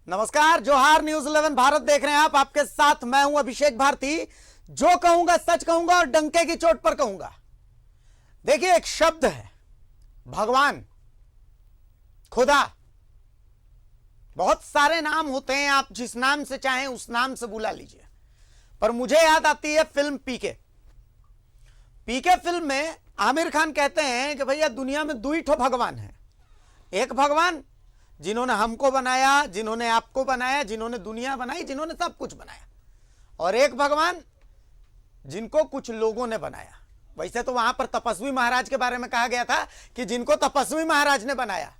नमस्कार, जोहार। न्यूज 11 भारत देख रहे हैं आप। आपके साथ मैं हूं अभिषेक भारती। जो कहूंगा सच कहूंगा और डंके की चोट पर कहूंगा। देखिए, एक शब्द है भगवान, खुदा। बहुत सारे नाम होते हैं, आप जिस नाम से चाहें उस नाम से बुला लीजिए, पर मुझे याद आती है फिल्म पीके। पीके फिल्म में आमिर खान कहते हैं कि भैया दुनिया में दो ही ठो भगवान है। एक भगवान जिन्होंने हमको बनाया, जिन्होंने आपको बनाया, जिन्होंने दुनिया बनाई, जिन्होंने सब कुछ बनाया, और एक भगवान जिनको कुछ लोगों ने बनाया। वैसे तो वहां पर तपस्वी महाराज के बारे में कहा गया था कि जिनको तपस्वी महाराज ने बनाया,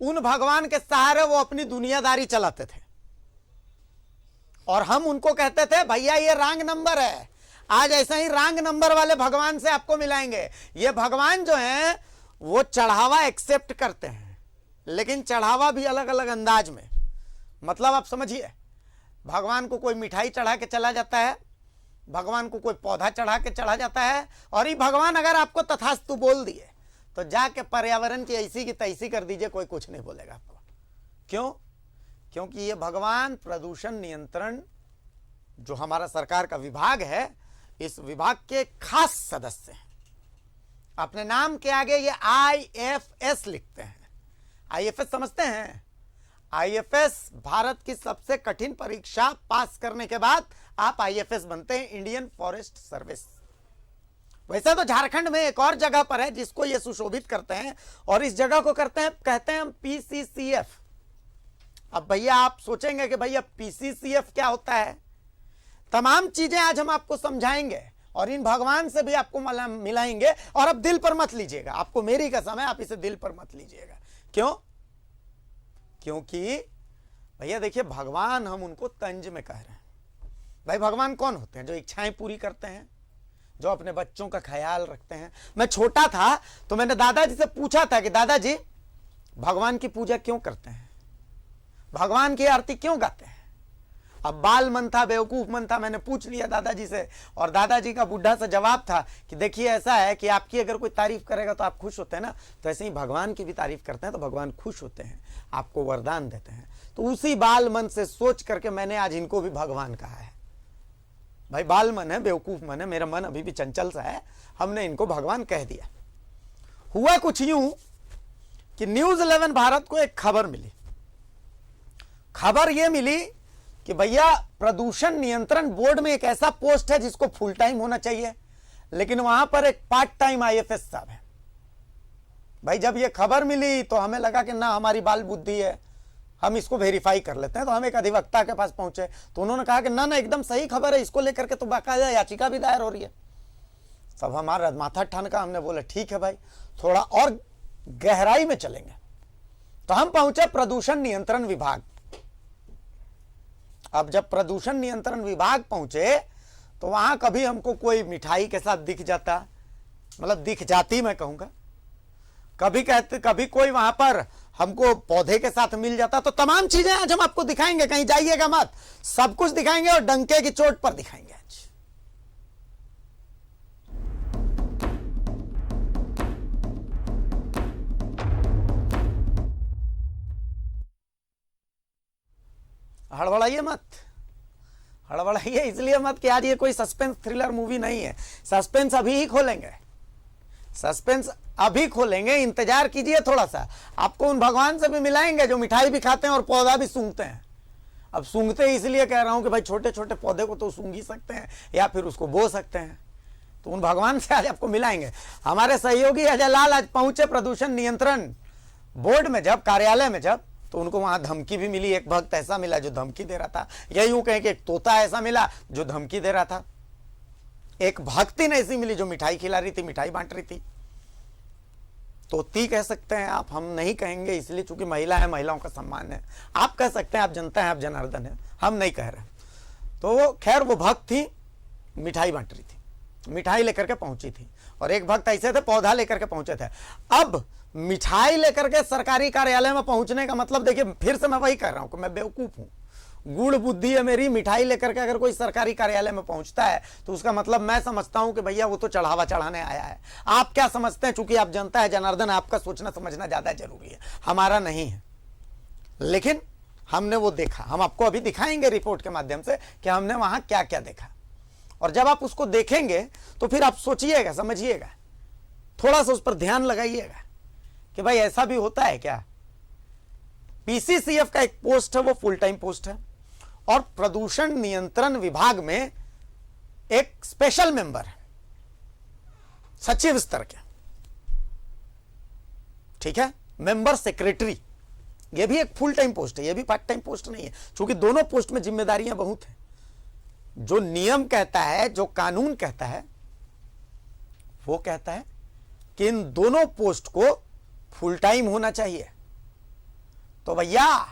उन भगवान के सहारे वो अपनी दुनियादारी चलाते थे, और हम उनको कहते थे भैया ये रॉन्ग नंबर है। आज ऐसा ही रॉन्ग नंबर वाले भगवान से आपको मिलाएंगे। ये भगवान जो हैं वो चढ़ावा एक्सेप्ट करते हैं, लेकिन चढ़ावा भी अलग अलग अंदाज में। मतलब आप समझिए, भगवान को कोई मिठाई चढ़ा के चला जाता है, भगवान को कोई पौधा चढ़ा के चढ़ा जाता है, और ये भगवान अगर आपको तथास्तु बोल दिए तो जाके पर्यावरण की ऐसी की तैसी कर दीजिए, कोई कुछ नहीं बोलेगा आपको। क्यों? क्योंकि ये भगवान प्रदूषण नियंत्रण जो हमारा सरकार का विभाग है, इस विभाग के खास सदस्य हैं। अपने नाम के आगे ये IFS लिखते हैं। IFS समझते हैं? IFS भारत की सबसे कठिन परीक्षा पास करने के बाद आप IFS बनते हैं, इंडियन फॉरेस्ट सर्विस। वैसे तो झारखंड में एक और जगह पर है जिसको ये सुशोभित करते हैं, और इस जगह को कहते हैं हम PCCF। अब भैया आप सोचेंगे कि भैया PCCF क्या होता है। तमाम चीजें आज हम आपको समझाएंगे और इन भगवान से भी आपको मिलाएंगे। और अब दिल पर मत लीजिएगा, आपको मेरी कसम है, आप इसे दिल पर मत लीजिएगा। क्यों? क्योंकि भैया देखिए, भगवान हम उनको तंज में कह रहे हैं। भाई भगवान कौन होते हैं? जो इच्छाएं पूरी करते हैं, जो अपने बच्चों का ख्याल रखते हैं। मैं छोटा था तो मैंने दादाजी से पूछा था कि दादाजी भगवान की पूजा क्यों करते हैं, भगवान की आरती क्यों गाते हैं। अब बाल मन था, बेवकूफ मन था, मैंने पूछ लिया दादाजी से, और दादाजी का बुढ़ा सा जवाब था कि देखिए ऐसा है कि आपकी अगर कोई तारीफ करेगा तो आप खुश होते हैं ना, तो ऐसे ही भगवान की भी तारीफ करते हैं तो भगवान खुश होते हैं, आपको वरदान देते हैं। तो उसी बाल मन से सोच करके मैंने आज इनको भी भगवान कहा है। भाई बाल मन है, बेवकूफ मन है, मेरा मन अभी भी चंचल सा है, हमने इनको भगवान कह दिया। हुआ कुछ यूं कि न्यूज 11 भारत को एक खबर मिली। खबर यह मिली कि भैया प्रदूषण नियंत्रण बोर्ड में एक ऐसा पोस्ट है जिसको फुल टाइम होना चाहिए, लेकिन वहां पर एक पार्ट टाइम IFS साहब है। भाई जब ये खबर मिली तो हमें लगा कि ना हमारी बाल बुद्धि है, हम इसको वेरीफाई कर लेते हैं। तो हम एक अधिवक्ता के पास पहुंचे तो उन्होंने कहा कि ना ना एकदम सही खबर है, इसको लेकर के तो बाकायदा याचिका भी दायर हो रही है। सब हमारा माथा ठनका, हमने बोला ठीक है भाई, थोड़ा और गहराई में चलेंगे। तो हम पहुंचे प्रदूषण नियंत्रण विभाग। अब जब प्रदूषण नियंत्रण विभाग पहुंचे तो वहां कभी हमको कोई मिठाई के साथ दिख जाता, मतलब दिख जाती मैं कहूंगा, कभी कोई वहां पर हमको पौधे के साथ मिल जाता। तो तमाम चीजें आज हम आपको दिखाएंगे, कहीं जाइएगा मत, सब कुछ दिखाएंगे और डंके की चोट पर दिखाएंगे आज। हड़बड़ाइए मत, हड़बड़ाइए इसलिए मत कि आज ये कोई सस्पेंस थ्रिलर मूवी नहीं है। सस्पेंस अभी ही खोलेंगे, सस्पेंस अभी खोलेंगे, इंतजार कीजिए थोड़ा सा। आपको उन भगवान से भी मिलाएंगे जो मिठाई भी खाते हैं और पौधा भी सूंघते हैं। अब सूंघते इसलिए कह रहा हूं कि भाई छोटे छोटे पौधे को तो सूंघ ही सकते हैं या फिर उसको बो सकते हैं, तो उन भगवान से आज आपको मिलाएंगे। हमारे सहयोगी अजय लाल आज पहुंचे प्रदूषण नियंत्रण बोर्ड में, जब कार्यालय में जब, तो उनको वहां धमकी भी मिली। एक भक्त ऐसा मिला जो धमकी दे रहा था, या यूं कहें कि एक तोता ऐसा मिला जो धमकी दे रहा था। एक भक्तिन ऐसी मिली जो मिठाई खिला रही थी, मिठाई बांट रही थी। तोती कह सकते हैं आप, हम नहीं कहेंगे इसलिए चूंकि महिला है, महिलाओं का सम्मान है। आप कह सकते हैं, आप जनता है, आप जनार्दन है, हम नहीं कह रहे। तो खैर वो भक्त थी, मिठाई बांट रही थी, मिठाई लेकर के पहुंची थी, और एक भक्त ऐसे थे पौधा लेकर के पहुंचे थे। अब मिठाई लेकर के सरकारी कार्यालय में पहुंचने का मतलब देखिए, फिर से मैं वही कह रहा हूं कि मैं बेवकूफ हूं, गुड़ बुद्धि है मेरी। मिठाई लेकर के अगर कोई सरकारी कार्यालय में पहुंचता है तो उसका मतलब मैं समझता हूं कि भैया वो तो चढ़ावा चढ़ाने आया है। आप क्या समझते हैं? चूंकि आप जनता है, जनार्दन, आपका सोचना समझना ज्यादा जरूरी है, हमारा नहीं है। लेकिन हमने वो देखा, हम आपको अभी दिखाएंगे रिपोर्ट के माध्यम से कि हमने वहां क्या क्या देखा। और जब आप उसको देखेंगे तो फिर आप सोचिएगा, समझिएगा, थोड़ा सा उस पर ध्यान लगाइएगा कि भाई ऐसा भी होता है क्या। पीसीसीएफ का एक पोस्ट है, वो फुल टाइम पोस्ट है, और प्रदूषण नियंत्रण विभाग में एक स्पेशल मेंबर है, सचिव स्तर के, ठीक है, मेंबर सेक्रेटरी, ये भी एक फुल टाइम पोस्ट है, ये भी पार्ट टाइम पोस्ट नहीं है, क्योंकि दोनों पोस्ट में जिम्मेदारियां बहुत हैं। जो नियम कहता है, जो कानून कहता है, वो कहता है कि इन दोनों पोस्ट को फुल टाइम होना चाहिए। तो भैया,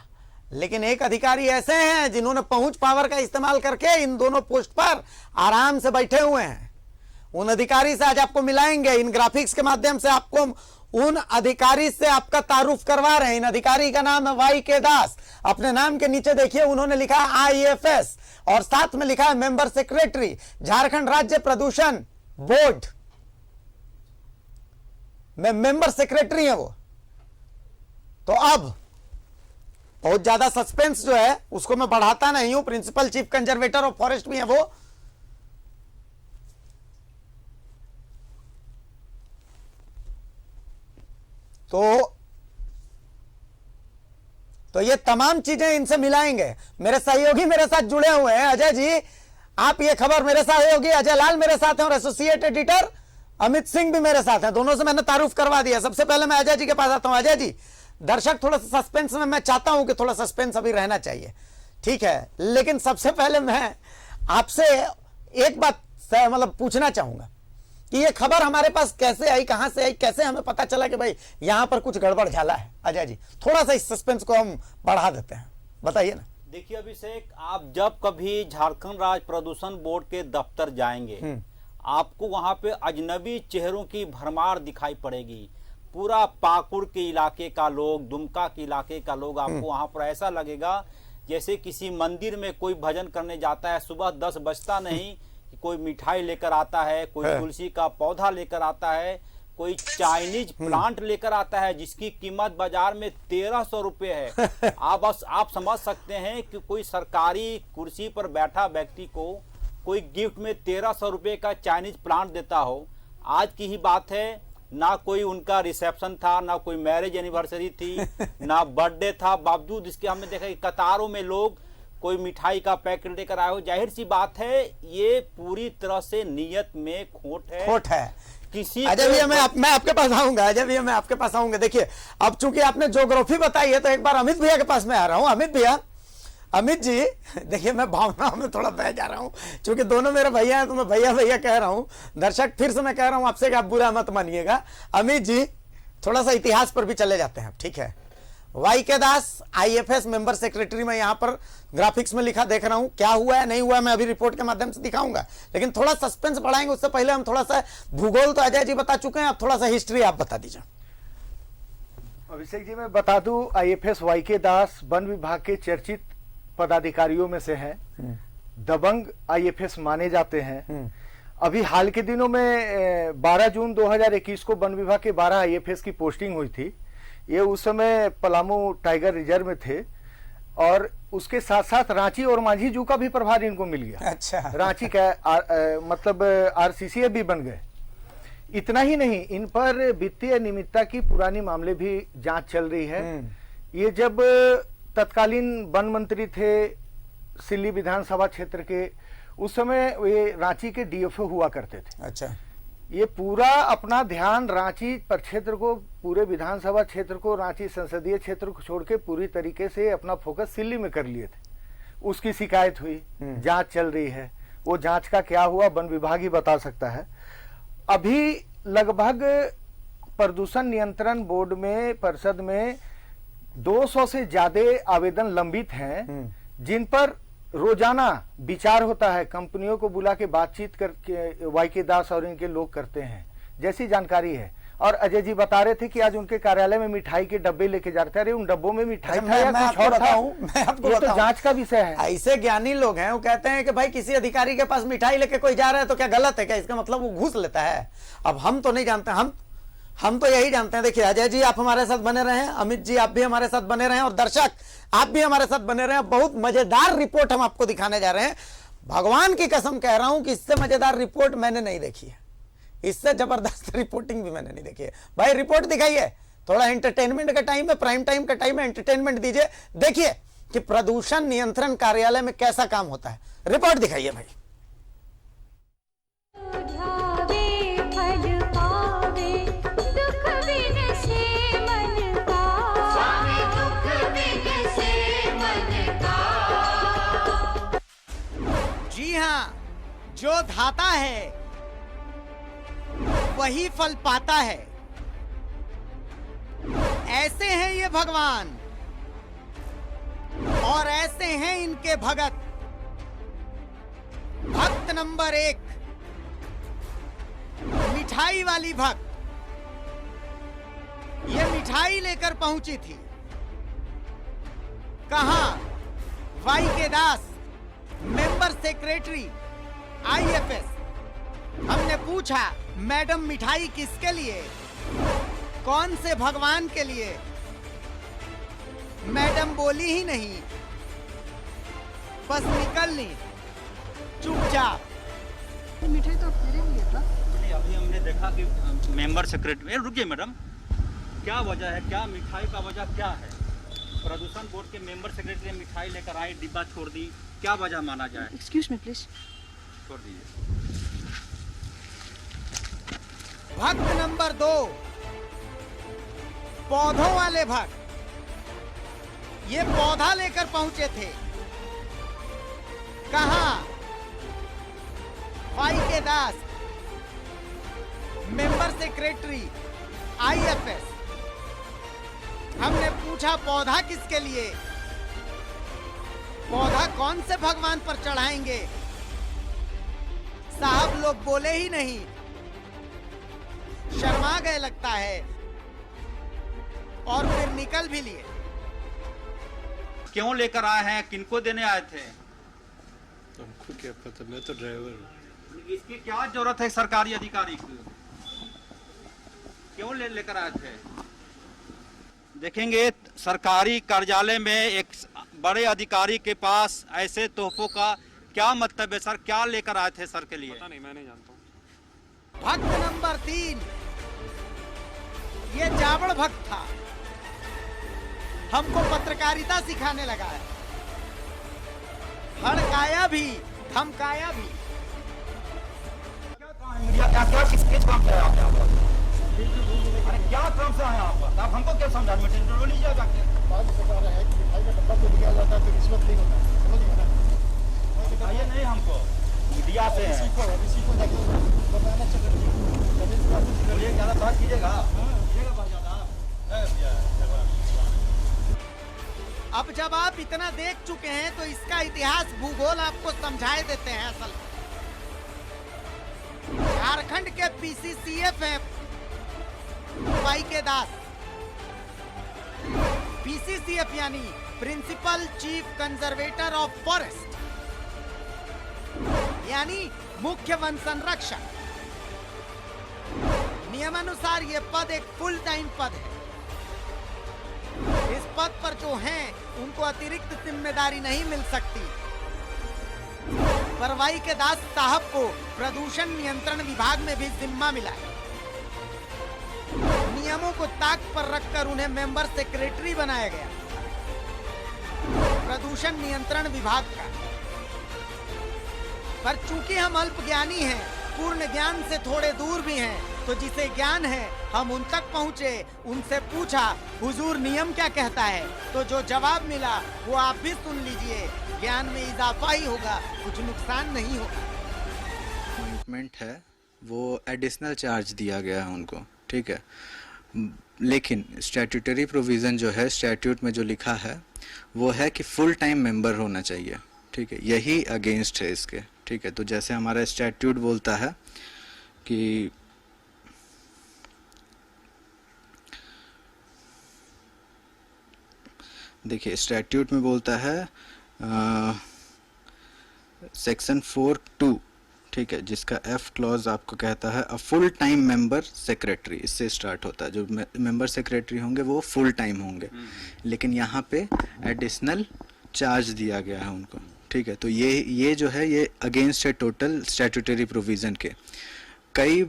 लेकिन एक अधिकारी ऐसे हैं जिन्होंने पहुंच पावर का इस्तेमाल करके इन दोनों पोस्ट पर आराम से बैठे हुए हैं। उन अधिकारी से आज आपको मिलाएंगे, इन ग्राफिक्स के माध्यम से आपको उन अधिकारी से आपका तारुफ करवा रहे हैं। इन अधिकारी का नाम है YK दास। अपने नाम के नीचे देखिए उन्होंने लिखा है IFS और साथ में लिखा है मेंबर सेक्रेटरी, झारखंड राज्य प्रदूषण बोर्ड में मेंबर सेक्रेटरी है वो। तो अब बहुत ज्यादा सस्पेंस जो है उसको मैं बढ़ाता नहीं हूं, principal chief conservator of forest भी है वो। तो ये तमाम चीजें इनसे मिलाएंगे। मेरे सहयोगी मेरे साथ जुड़े हुए हैं, अजय जी, आप ये खबर, मेरे सहयोगी अजय लाल मेरे साथ हैं और एसोसिएट एडिटर अमित सिंह भी मेरे साथ हैं। दोनों से मैंने तारुफ करवा दिया। सबसे पहले मैं अजय जी के पास आता हूं। अजय जी, दर्शक थोड़ा सा सस्पेंस में, मैं चाहता हूं कि थोड़ा सस्पेंस अभी रहना चाहिए, ठीक है, लेकिन सबसे पहले मैं आपसे एक बात मतलब पूछना चाहूंगा कि ये खबर हमारे पास कैसे आई, कहां से आई, कैसे हमें पता चला कि भाई यहां पर कुछ गड़बड़ झाला है। अजय जी, थोड़ा सा इस सस्पेंस को हम बढ़ा देते हैं, बताइए ना। देखिए अभिषेक, आप जब कभी झारखंड राज्य प्रदूषण बोर्ड के दफ्तर जाएंगे, आपको वहां पे अजनबी चेहरों की भरमार दिखाई पड़ेगी। पूरा पाकुड़ के इलाके का लोग, दुमका के इलाके का लोग, आपको वहां पर ऐसा लगेगा जैसे किसी मंदिर में कोई भजन करने जाता है। सुबह 10 बजता नहीं कि कोई मिठाई लेकर आता है, कोई तुलसी का पौधा लेकर आता है, कोई चाइनीज प्लांट लेकर आता है जिसकी कीमत बाजार में 1300 रुपए है। आप समझ सकते हैं कि कोई सरकारी कुर्सी पर बैठा व्यक्ति को कोई गिफ्ट में 1300 रुपए का चाइनीज प्लांट देता हो। आज की ही बात है, ना कोई उनका रिसेप्शन था, ना कोई मैरिज एनिवर्सरी थी, ना बर्थडे था, बावजूद इसके हमने देखा कि कतारों में लोग कोई मिठाई का पैकेट लेकर आए हो। जाहिर सी बात है ये पूरी तरह से नियत में खोट है। किसी अजय भैया, मैं आपके पास आऊंगा। अजय भैया, मैं आपके पास आऊंगा। देखिए, अब चूंकि आपने ज्योग्राफी बताई है तो एक बार अमित भैया के पास में आ रहा हूं। अमित भैया, अमित जी, देखिए मैं भावनाओं में थोड़ा बह जा रहा हूं, क्योंकि दोनों मेरे भैया हैं तो मैं भैया भैया कह रहा हूं। दर्शक, फिर से मैं कह रहा हूं आपसे कि आप बुरा मत मानिएगा। अमित जी, थोड़ा सा इतिहास पर भी चले जाते हैं, ठीक है। YK दास IFS मेंबर सेक्रेटरी में यहां पर ग्राफिक्स में लिखा देख रहा हूं। क्या हुआ है नहीं हुआ है मैं अभी रिपोर्ट के माध्यम से दिखाऊंगा, लेकिन थोड़ा सस्पेंस बढ़ाएंगे। उससे पहले हम थोड़ा सा भूगोल तो अजय जी बता चुके हैं, अब थोड़ा सा हिस्ट्री आप बता दीजिए। अभिषेक जी, मैं बता दूं, IFS YK दास वन विभाग के चर्चित पदाधिकारियों में से हैं। दबंग IFS माने जाते हैं। अभी हाल के दिनों में 12 जून 2021 को वन विभाग के 12 IFS की पोस्टिंग हुई थी। ये उस समय पलामू टाइगर रिजर्व में थे और उसके साथ साथ रांची और मांझी जू का भी प्रभार इनको मिल गया। अच्छा। रांची का मतलब RCCA भी बन गए। इतना ही नहीं, इन पर वित्तीय अनियमितता की पुरानी मामले भी जांच चल रही है। ये जब तत्कालीन वन मंत्री थे सिल्ली विधानसभा क्षेत्र के, उस समय ये रांची के DFO हुआ करते थे। अच्छा। ये पूरा अपना ध्यान रांची प्रक्षेत्र को, पूरे विधानसभा क्षेत्र को, रांची संसदीय क्षेत्र को छोड़ के पूरी तरीके से अपना फोकस सिल्ली में कर लिए थे। उसकी शिकायत हुई, जांच चल रही है। वो जांच का क्या हुआ वन विभाग ही बता सकता है। अभी लगभग प्रदूषण नियंत्रण बोर्ड में, परिषद में 200 से ज्यादा आवेदन लंबित हैं, जिन पर रोजाना विचार होता है। कंपनियों को बुला के बातचीत करके YK दास और इनके लोग करते हैं, जैसी जानकारी है। और अजय जी बता रहे थे कि आज उनके कार्यालय में मिठाई के डब्बे लेके जा रहे थे। अरे उन डब्बों में मिठाई था या कुछ और था? मैं आपको ये तो जांच का विषय है। ऐसे ज्ञानी लोग हैं, वो कहते हैं कि भाई किसी अधिकारी के पास मिठाई लेके कोई जा रहा है तो क्या गलत है क्या? इसका मतलब वो घूस लेता है। अब हम तो नहीं जानते, हम तो यही जानते हैं। देखिए अजय जी आप हमारे साथ बने रहे हैं, अमित जी आप भी हमारे साथ बने रहे हैं, और दर्शक आप भी हमारे साथ बने रहे हैं। बहुत मजेदार रिपोर्ट हम आपको दिखाने जा रहे हैं। भगवान की कसम कह रहा हूं कि इससे मजेदार रिपोर्ट मैंने नहीं देखी है, इससे जबरदस्त रिपोर्टिंग भी मैंने नहीं देखी है। भाई रिपोर्ट दिखाइए, थोड़ा एंटरटेनमेंट का टाइम है, प्राइम टाइम का टाइम है, एंटरटेनमेंट दीजिए। देखिए कि प्रदूषण नियंत्रण कार्यालय में कैसा काम होता है, रिपोर्ट दिखाइए भाई। जी हां, जो धाता है वही फल पाता है। ऐसे हैं ये भगवान और ऐसे हैं इनके भगत। भक्त नंबर 1 मिठाई वाली भक्त। ये मिठाई लेकर पहुंची थी कहां? वाई के दास, मेंबर सेक्रेटरी आईएफएस। हमने पूछा मैडम मिठाई किसके लिए, कौन से भगवान के लिए? मैडम बोली ही नहीं, बस निकल ली चुपचाप। मिठाई तो तेरे लिए था। नहीं, अभी हमने देखा कि मेंबर सेक्रेटरी। रुकिए मैडम, क्या वजह है, क्या मिठाई का वजह क्या है? प्रदूषण बोर्ड के मेंबर सेक्रेटरी मिठाई लेकर आए, डिब्बा छोड़ दी, क्या वजह माना जाए? Excuse me please. छोड़ दीजिए। भक्त नंबर 2 पौधों वाले भक्त। ये पौधा लेकर पहुंचे थे कहां? भाई के दास, मेंबर सेक्रेटरी आईएफएस। हमने पूछा पौधा किसके लिए, पौधा कौन से भगवान पर चढ़ाएंगे? साहब लोग बोले ही नहीं, शर्मा गए लगता है, और फिर निकल भी लिए। क्यों लेकर आए हैं, किनको देने आए थे? हमको क्या पता, मैं तो ड्राइवर हूँ। इसकी क्या जरूरत है सरकारी अधिकारी की? क्यों लेकर आए थे? देखेंगे सरकारी कार्यालय में एक बड़े अधिकारी के पास ऐसे तोहफों का क्या मतलब है सर? क्या लेकर आए थे सर के लिए? पता नहीं, मैं नहीं जानता हूँ। भक्त नंबर 3 ये जावड़ भक्त था, हमको पत्रकारिता सिखाने लगा है। भड़काया भी, धमकाया भी। क्या क्या किस काम से आए आप यहाँ पर? अरे क्या काम से आए आप? आप हमको क्या समझा? इंटरव्यू लीजिए जाके। बात बता रहा है कि मिठाई का डब्बा जो दिया जाता है तो रिश्वत नहीं होता है, समझ गए ना? बताइए नहीं हमको, मीडिया से है। इसी को जाके बताना चाहिए। बोलिए, ज़्यादा बात कीजिएगा, बहुत ज़्यादा। अब जब आप इतना देख चुके हैं तो इसका इतिहास भूगोल आपको समझाए देते हैं। असल झारखंड के पीसीसीएफ हैं वाई के दास। पीसीसीएफ यानी principal chief conservator of forest, यानी मुख्य वन संरक्षक। नियमानुसार यह पद एक फुल टाइम पद है। इस पद पर जो हैं उनको अतिरिक्त जिम्मेदारी नहीं मिल सकती। पर वाई के दास साहब को प्रदूषण नियंत्रण विभाग में भी जिम्मा मिला है। नियमों को ताक पर रखकर उन्हें मेंबर सेक्रेटरी बनाया गया प्रदूषण नियंत्रण विभाग का। पर चूंकि हम अल्पज्ञानी हैं, पूर्ण ज्ञान से थोड़े दूर भी हैं, तो जिसे ज्ञान है हम उन तक पहुंचे, उनसे पूछा हुजूर नियम क्या कहता है, तो जो जवाब मिला वो आप भी सुन लीजिए। ज्ञान में इजाफा ही होगा, कुछ नुकसान नहीं होगा। अपॉइंटमेंट है वो एडिशनल चार्ज दिया गया है उनको, ठीक है। लेकिन स्टैट्यूटरी प्रोविज़न जो है, स्टैट्यूट में जो लिखा है वो है कि फुल टाइम मेंबर होना चाहिए, ठीक है। यही अगेंस्ट है इसके, ठीक है। तो जैसे हमारा स्टैट्यूट बोलता है कि देखिए स्टैट्यूट में बोलता है सेक्शन 4(2), ठीक है, जिसका F क्लॉज आपको कहता है a full time member secretary, इससे स्टार्ट होता है। जो मेंबर सेक्रेटरी होंगे वो फुल टाइम होंगे, लेकिन यहाँ पे एडिशनल चार्ज दिया गया है उनको, ठीक है। तो ये जो है ये अगेंस्ट है टोटल स्टैट्यूटरी प्रोविज़न के। कई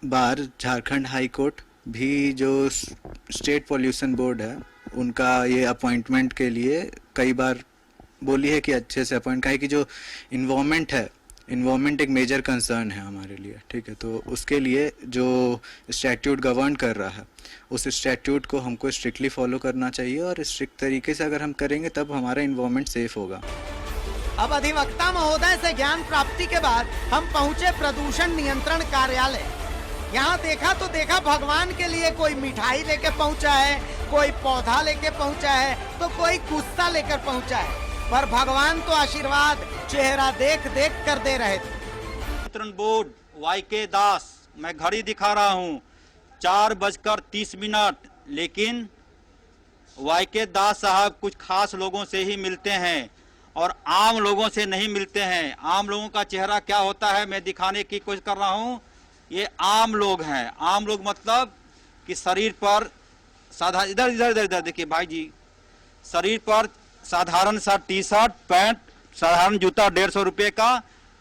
बार झारखंड हाई कोर्ट भी जो स्टेट पॉल्यूशन बोर्ड है उनका ये अपॉइंटमेंट के लिए कई बार बोली है कि अच्छे से अपॉइंट, काहे कि जो इन्वायरमेंट है, इन्वायरमेंट एक मेजर कंसर्न है हमारे लिए, ठीक है। तो उसके लिए जो स्टैट्यूट गवर्न कर रहा है उस स्टैट्यूट को हमको स्ट्रिक्टली फॉलो करना चाहिए, और स्ट्रिक्ट तरीके से अगर हम करेंगे तब हमारा इन्वायरमेंट सेफ होगा। अब अधिवक्ता महोदय से ज्ञान प्राप्ति के बाद हम पहुंचे प्रदूषण नियंत्रण कार्यालय। यहाँ देखा तो देखा भगवान के लिए कोई मिठाई लेके पहुंचा है, कोई पौधा लेके पहुंचा है, तो कोई गुस्सा लेकर पहुंचा है, पर भगवान तो आशीर्वाद चेहरा देख देख कर दे रहे थे। नियंत्रण बोर्ड YK दास, मैं घड़ी दिखा रहा हूँ 4:30, लेकिन YK दास साहब कुछ खास लोगों से ही मिलते हैं और आम लोगों से नहीं मिलते हैं। आम लोगों का चेहरा क्या होता है मैं दिखाने की कोशिश कर रहा हूँ। ये आम लोग हैं। आम लोग मतलब कि शरीर पर साधारण, इधर इधर इधर इधर देखिए भाई जी, शरीर पर साधारण सा टी-शर्ट, पैंट, साधारण जूता 150 रुपये का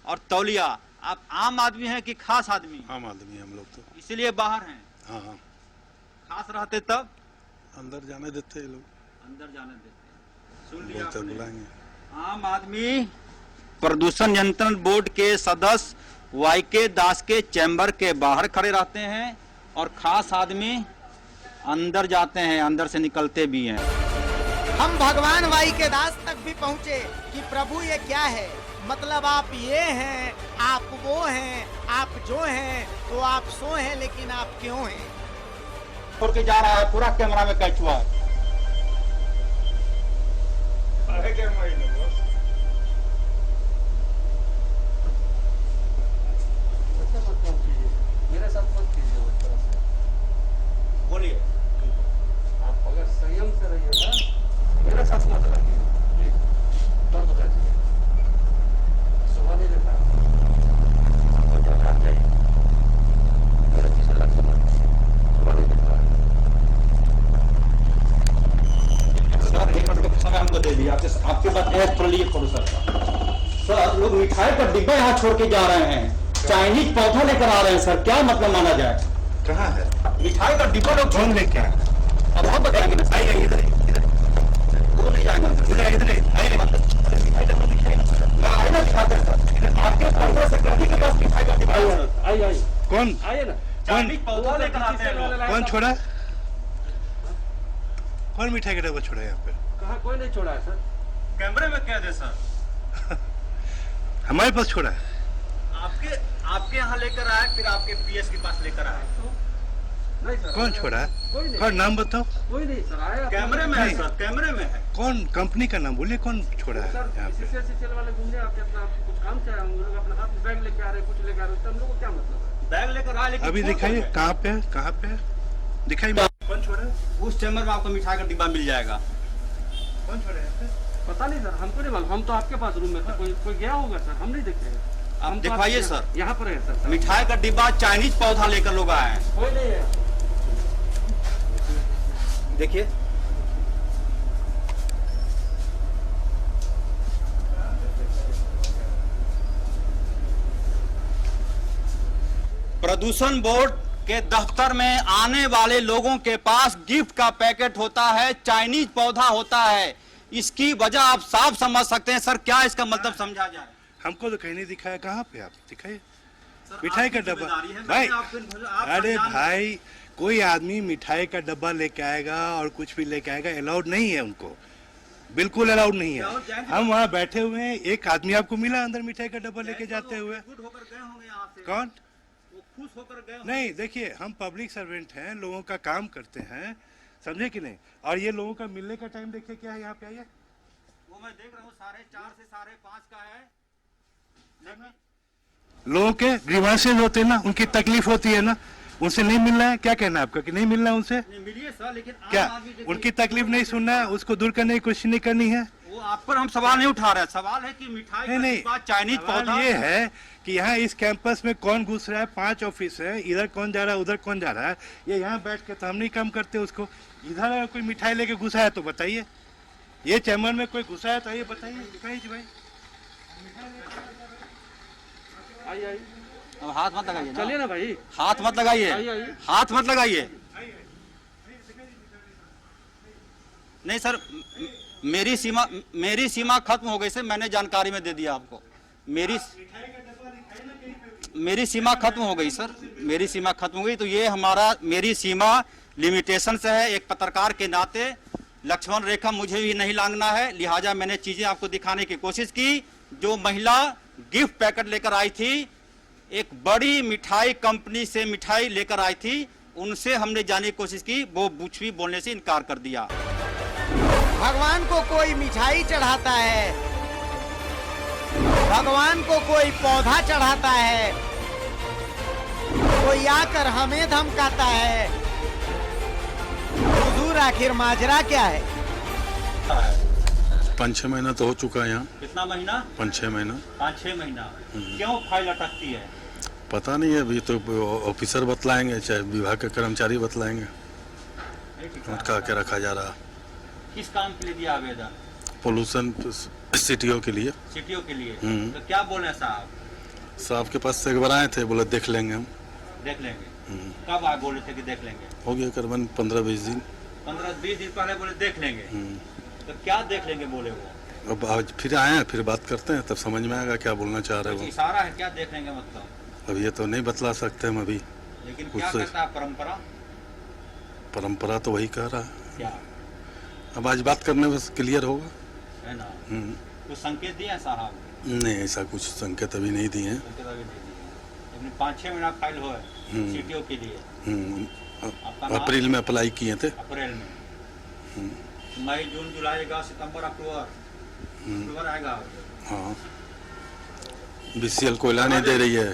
और तौलिया। आप आम आदमी हैं कि खास आदमी? आम आदमी हम लोग तो। इसलिए बाहर हैं। हाँ हाँ, खास रहते तब अंदर जाने देते ये लोग, अंदर जाने देते। सुन लिया बोलते आपने? बुलाएंगे। आम आदमी प्रदूषण नियंत्रण बोर्ड के सदस्य YK दास के चैम्बर के बाहर खड़े रहते हैं और खास आदमी अंदर जाते हैं, अंदर से निकलते भी हैं। हम भगवान YK दास तक भी पहुंचे कि प्रभु ये क्या है, मतलब आप ये हैं, आप वो हैं, आप जो हैं, तो आप सो हैं, लेकिन आप क्यों हैं? छोड़ के जा रहा है, पूरा कैमरा में कैच हुआ है। मेरे साथ मत कीजिए उस तरह से। बोलिए। आप अगर संयम से रहिएगा, मेरे साथ मत रहिए। बंद कर दीजिए। सुबह नहीं देता सर, एक मिनट का समय हमको दे दिया। आपके पास सर, लोग मिठाई का डिब्बा यहाँ छोड़ के जा रहे हैं, चाइनीज पौधा लेकर आ रहे हैं सर, क्या मतलब माना जाए? कहाँ है मिठाई का डिब्बा लोग कौन लेके आया? अब हम बताएंगे ना। आइए इधर इधर, वो नहीं जाएगा। इधर इधर आइए। आइए दिखाते हैं सर, आपके 15 सेक्रेटरी के पास मिठाई का डिब्बा है सर। आइए आइए कौन आइए ना। चाइनीज पौधा लेकर आते हैं लोग। कौन छोड़ा? कौन मिठाई का डब्बा छोड़ा यहाँ पे? कहाँ कोई नहीं छोड़ा है सर। कैमरे में कह दे सर। हमारे पास छोड़ा है। आपके यहाँ लेकर आए, फिर आपके PS के पास लेकर आए। नहीं सर। कौन छोड़ा है? कोई नहीं। कौन नाम बताओ? कोई नहीं सर, आया कैमरे में है सर, कैमरे में है। कौन कंपनी का नाम बोलिए, कौन छोड़ा है सर। यहाँ पे? सीसीएल वाले घूमने आपके अपना कुछ काम से आए होंगे, लोग अपने हाथ में बैग लेके आ रहे हैं, कुछ लेके आ रहे हैं, तो हम लोग को क्या मतलब है? बैग लेकर आए, लेकिन अभी फोन दिखाइए कर रहे कहाँ पे है, कहाँ पे है? दिखाइए कौन छोड़ा है? हैं। उस चैम्बर में आपको मिठाई का डिब्बा मिल जाएगा। कौन छोड़ा है यहाँ पे? पता नहीं सर, हमको नहीं मालूम। हम तो आपके पास रूम में थे, कोई गया होगा सर, हम नहीं देखे। आप दिखवाइए सर। यहाँ पर है सर। मिठाई का डिब्बा चाइनीज पौधा लेकर लोग आए हैं। कोई नहीं है। देखिए, प्रदूषण बोर्ड के दफ्तर में आने वाले लोगों के पास गिफ्ट का पैकेट होता है, चाइनीज पौधा होता है। इसकी वजह आप साफ समझ सकते हैं सर। क्या इसका मतलब समझा जाए? हमको तो कहीं नहीं दिखाया। कहाँ पे आप दिखाइए सर, मिठाई आपकी का डब्बा। जिम्मेदारी है। भाई आप अरे जान- भाई, कोई आदमी मिठाई का डब्बा लेके आएगा और कुछ भी लेके आएगा, अलाउड नहीं है उनको, बिल्कुल अलाउड नहीं है। हम वहाँ बैठे हुए हैं, एक आदमी आपको मिला अंदर मिठाई का डब्बा लेके जाते हुए। खुद होकर गए होंगे यहाँ से। कौन? वो खुश होकर गए होंगे। नहीं, देखिए हम पब्लिक सर्वेंट हैं, लोगों का काम करते हैं, समझे कि नहीं? और ये लोगों का मिलने का टाइम देखिए क्या है यहाँ पे। आइए, वो मैं देख रहा हूँ 4:30 से 5:30 का है। लोगों के ग्रीवांसेस होते हैं ना, उनकी तकलीफ होती है ना, उनसे नहीं मिलना है। क्या कहना है आपका कि नहीं मिलना है उनसे? नहीं मिलिए सर, लेकिन आम क्या आदमी देखिए, उनकी तकलीफ नहीं सुनना है, उसको दूर करने की कोशिश नहीं करनी है? वो आप पर हम सवाल नहीं उठा रहे हैं, सवाल है कि मिठाई नहीं का नहीं डिब्बा चाइनीज सवाल पौधा ये है कि यहाँ इस कैंपस में कौन घुस रहा है। 5 ऑफिस है, इधर कौन जा रहा है, उधर कौन जा रहा है। ये यहाँ बैठ के तो हम नहीं काम करते उसको। इधर अगर कोई मिठाई लेके घुसा है तो बताइए, ये चैम्बर में कोई घुसा है तो ये बताइए, दिखाइए जी भाई। आइए आइए, अब हाथ मत लगाइए, चलिए ना भाई, हाथ मत लगाइए, आइए आइए। हाथ मत लगाइए। नहीं सर, मेरी सीमा खत्म हो गई सर, मैंने जानकारी में दे दिया आपको। मेरी सीमा खत्म हो गई सर, मेरी सीमा खत्म हो गई। तो ये मेरी सीमा लिमिटेशन से है। एक पत्रकार के नाते लक्ष्मण रेखा मुझे भी नहीं लांघना है, लिहाजा मैंने चीजें आपको दिखाने की कोशिश की। जो महिला गिफ्ट पैकेट लेकर आई थी, एक बड़ी मिठाई कंपनी से मिठाई लेकर आई थी, उनसे हमने जानने की कोशिश की, वो कुछ भी बोलने से इनकार कर दिया। भगवान को कोई मिठाई चढ़ाता है, भगवान को कोई पौधा चढ़ाता है, कोई आकर हमें धमकाता है। हुजूर आखिर माजरा क्या है? 5-6 महीना तो हो चुका है यहाँ। कितना महीना? 5-6 महीना। 5-6 महीना। क्यों फाइल अटकती है? पता नहीं है, अभी तो ऑफिसर बतलाएंगे, चाहे विभाग के कर्मचारी बतलाएंगे। अटका के रखा जा रहा। किस काम के लिए दिया आवेदन? पोल्यूशन सिटियों के लिए। सिटियों के लिए। तो क्या बोले साहब? साहब के पास से एक बार आए थे, बोले देख लेंगे हम। देख लेंगे। कब आए बोले थे कि देख लेंगे? हो गया करीबन 15-20 दिन। 15-20 दिन पहले बोले देख लेंगे। तो क्या देख लेंगे बोले वो? अब आज फिर आए हैं, फिर बात करते हैं, तब समझ में आएगा क्या बोलना चाह रहे तो हैं इशारा है, क्या देख लेंगे मतलब? वो। अब ये तो नहीं बतला सकते हम अभी। लेकिन क्या कहता है परंपरा? परंपरा तो वही कह रहा है। क्या? अब आज बात करने में क्लियर होगा, है ना? कुछ संकेत दिए साहब? नहीं ऐसा कुछ संकेत अभी नहीं दिए हैं। संकेत अभी नहीं दिए। लेकिन 5-6 महीना फाइल हो है सिटियों के लिए। अप्रैल में अप्लाई किए थे। अप्रैल में। मई, जून, जुलाई आएगा, सितंबर, अक्टूबर आएगा। हाँ, बीसीएल कोयला नहीं दे रही है,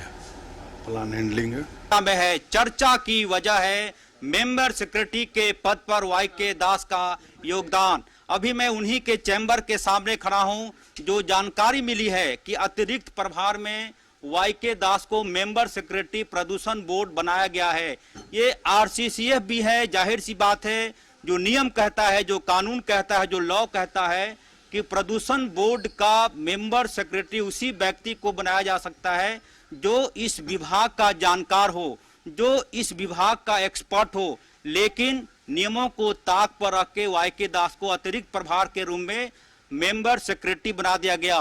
प्लान हैंडलिंग में है। चर्चा की वजह है मेंबर सेक्रेटरी के पद पर वाईके दास का योगदान। अभी मैं उन्हीं के चैम्बर के सामने खड़ा हूं। जो जानकारी मिली है कि अतिरिक्त प्रभार में वाईके दास को मेंबर सेक्रेटरी प्रदूषण बोर्ड बनाया गया है। ये आरसीसीएफ भी है, जाहिर सी बात है। जो नियम कहता है, जो कानून कहता है, जो लॉ कहता है कि प्रदूषण बोर्ड का मेंबर सेक्रेटरी उसी व्यक्ति को बनाया जा सकता है जो इस विभाग का जानकार हो, जो इस विभाग का एक्सपर्ट हो। लेकिन नियमों को ताक पर रख के वाईके दास को अतिरिक्त प्रभार के रूप में मेंबर सेक्रेटरी बना दिया गया।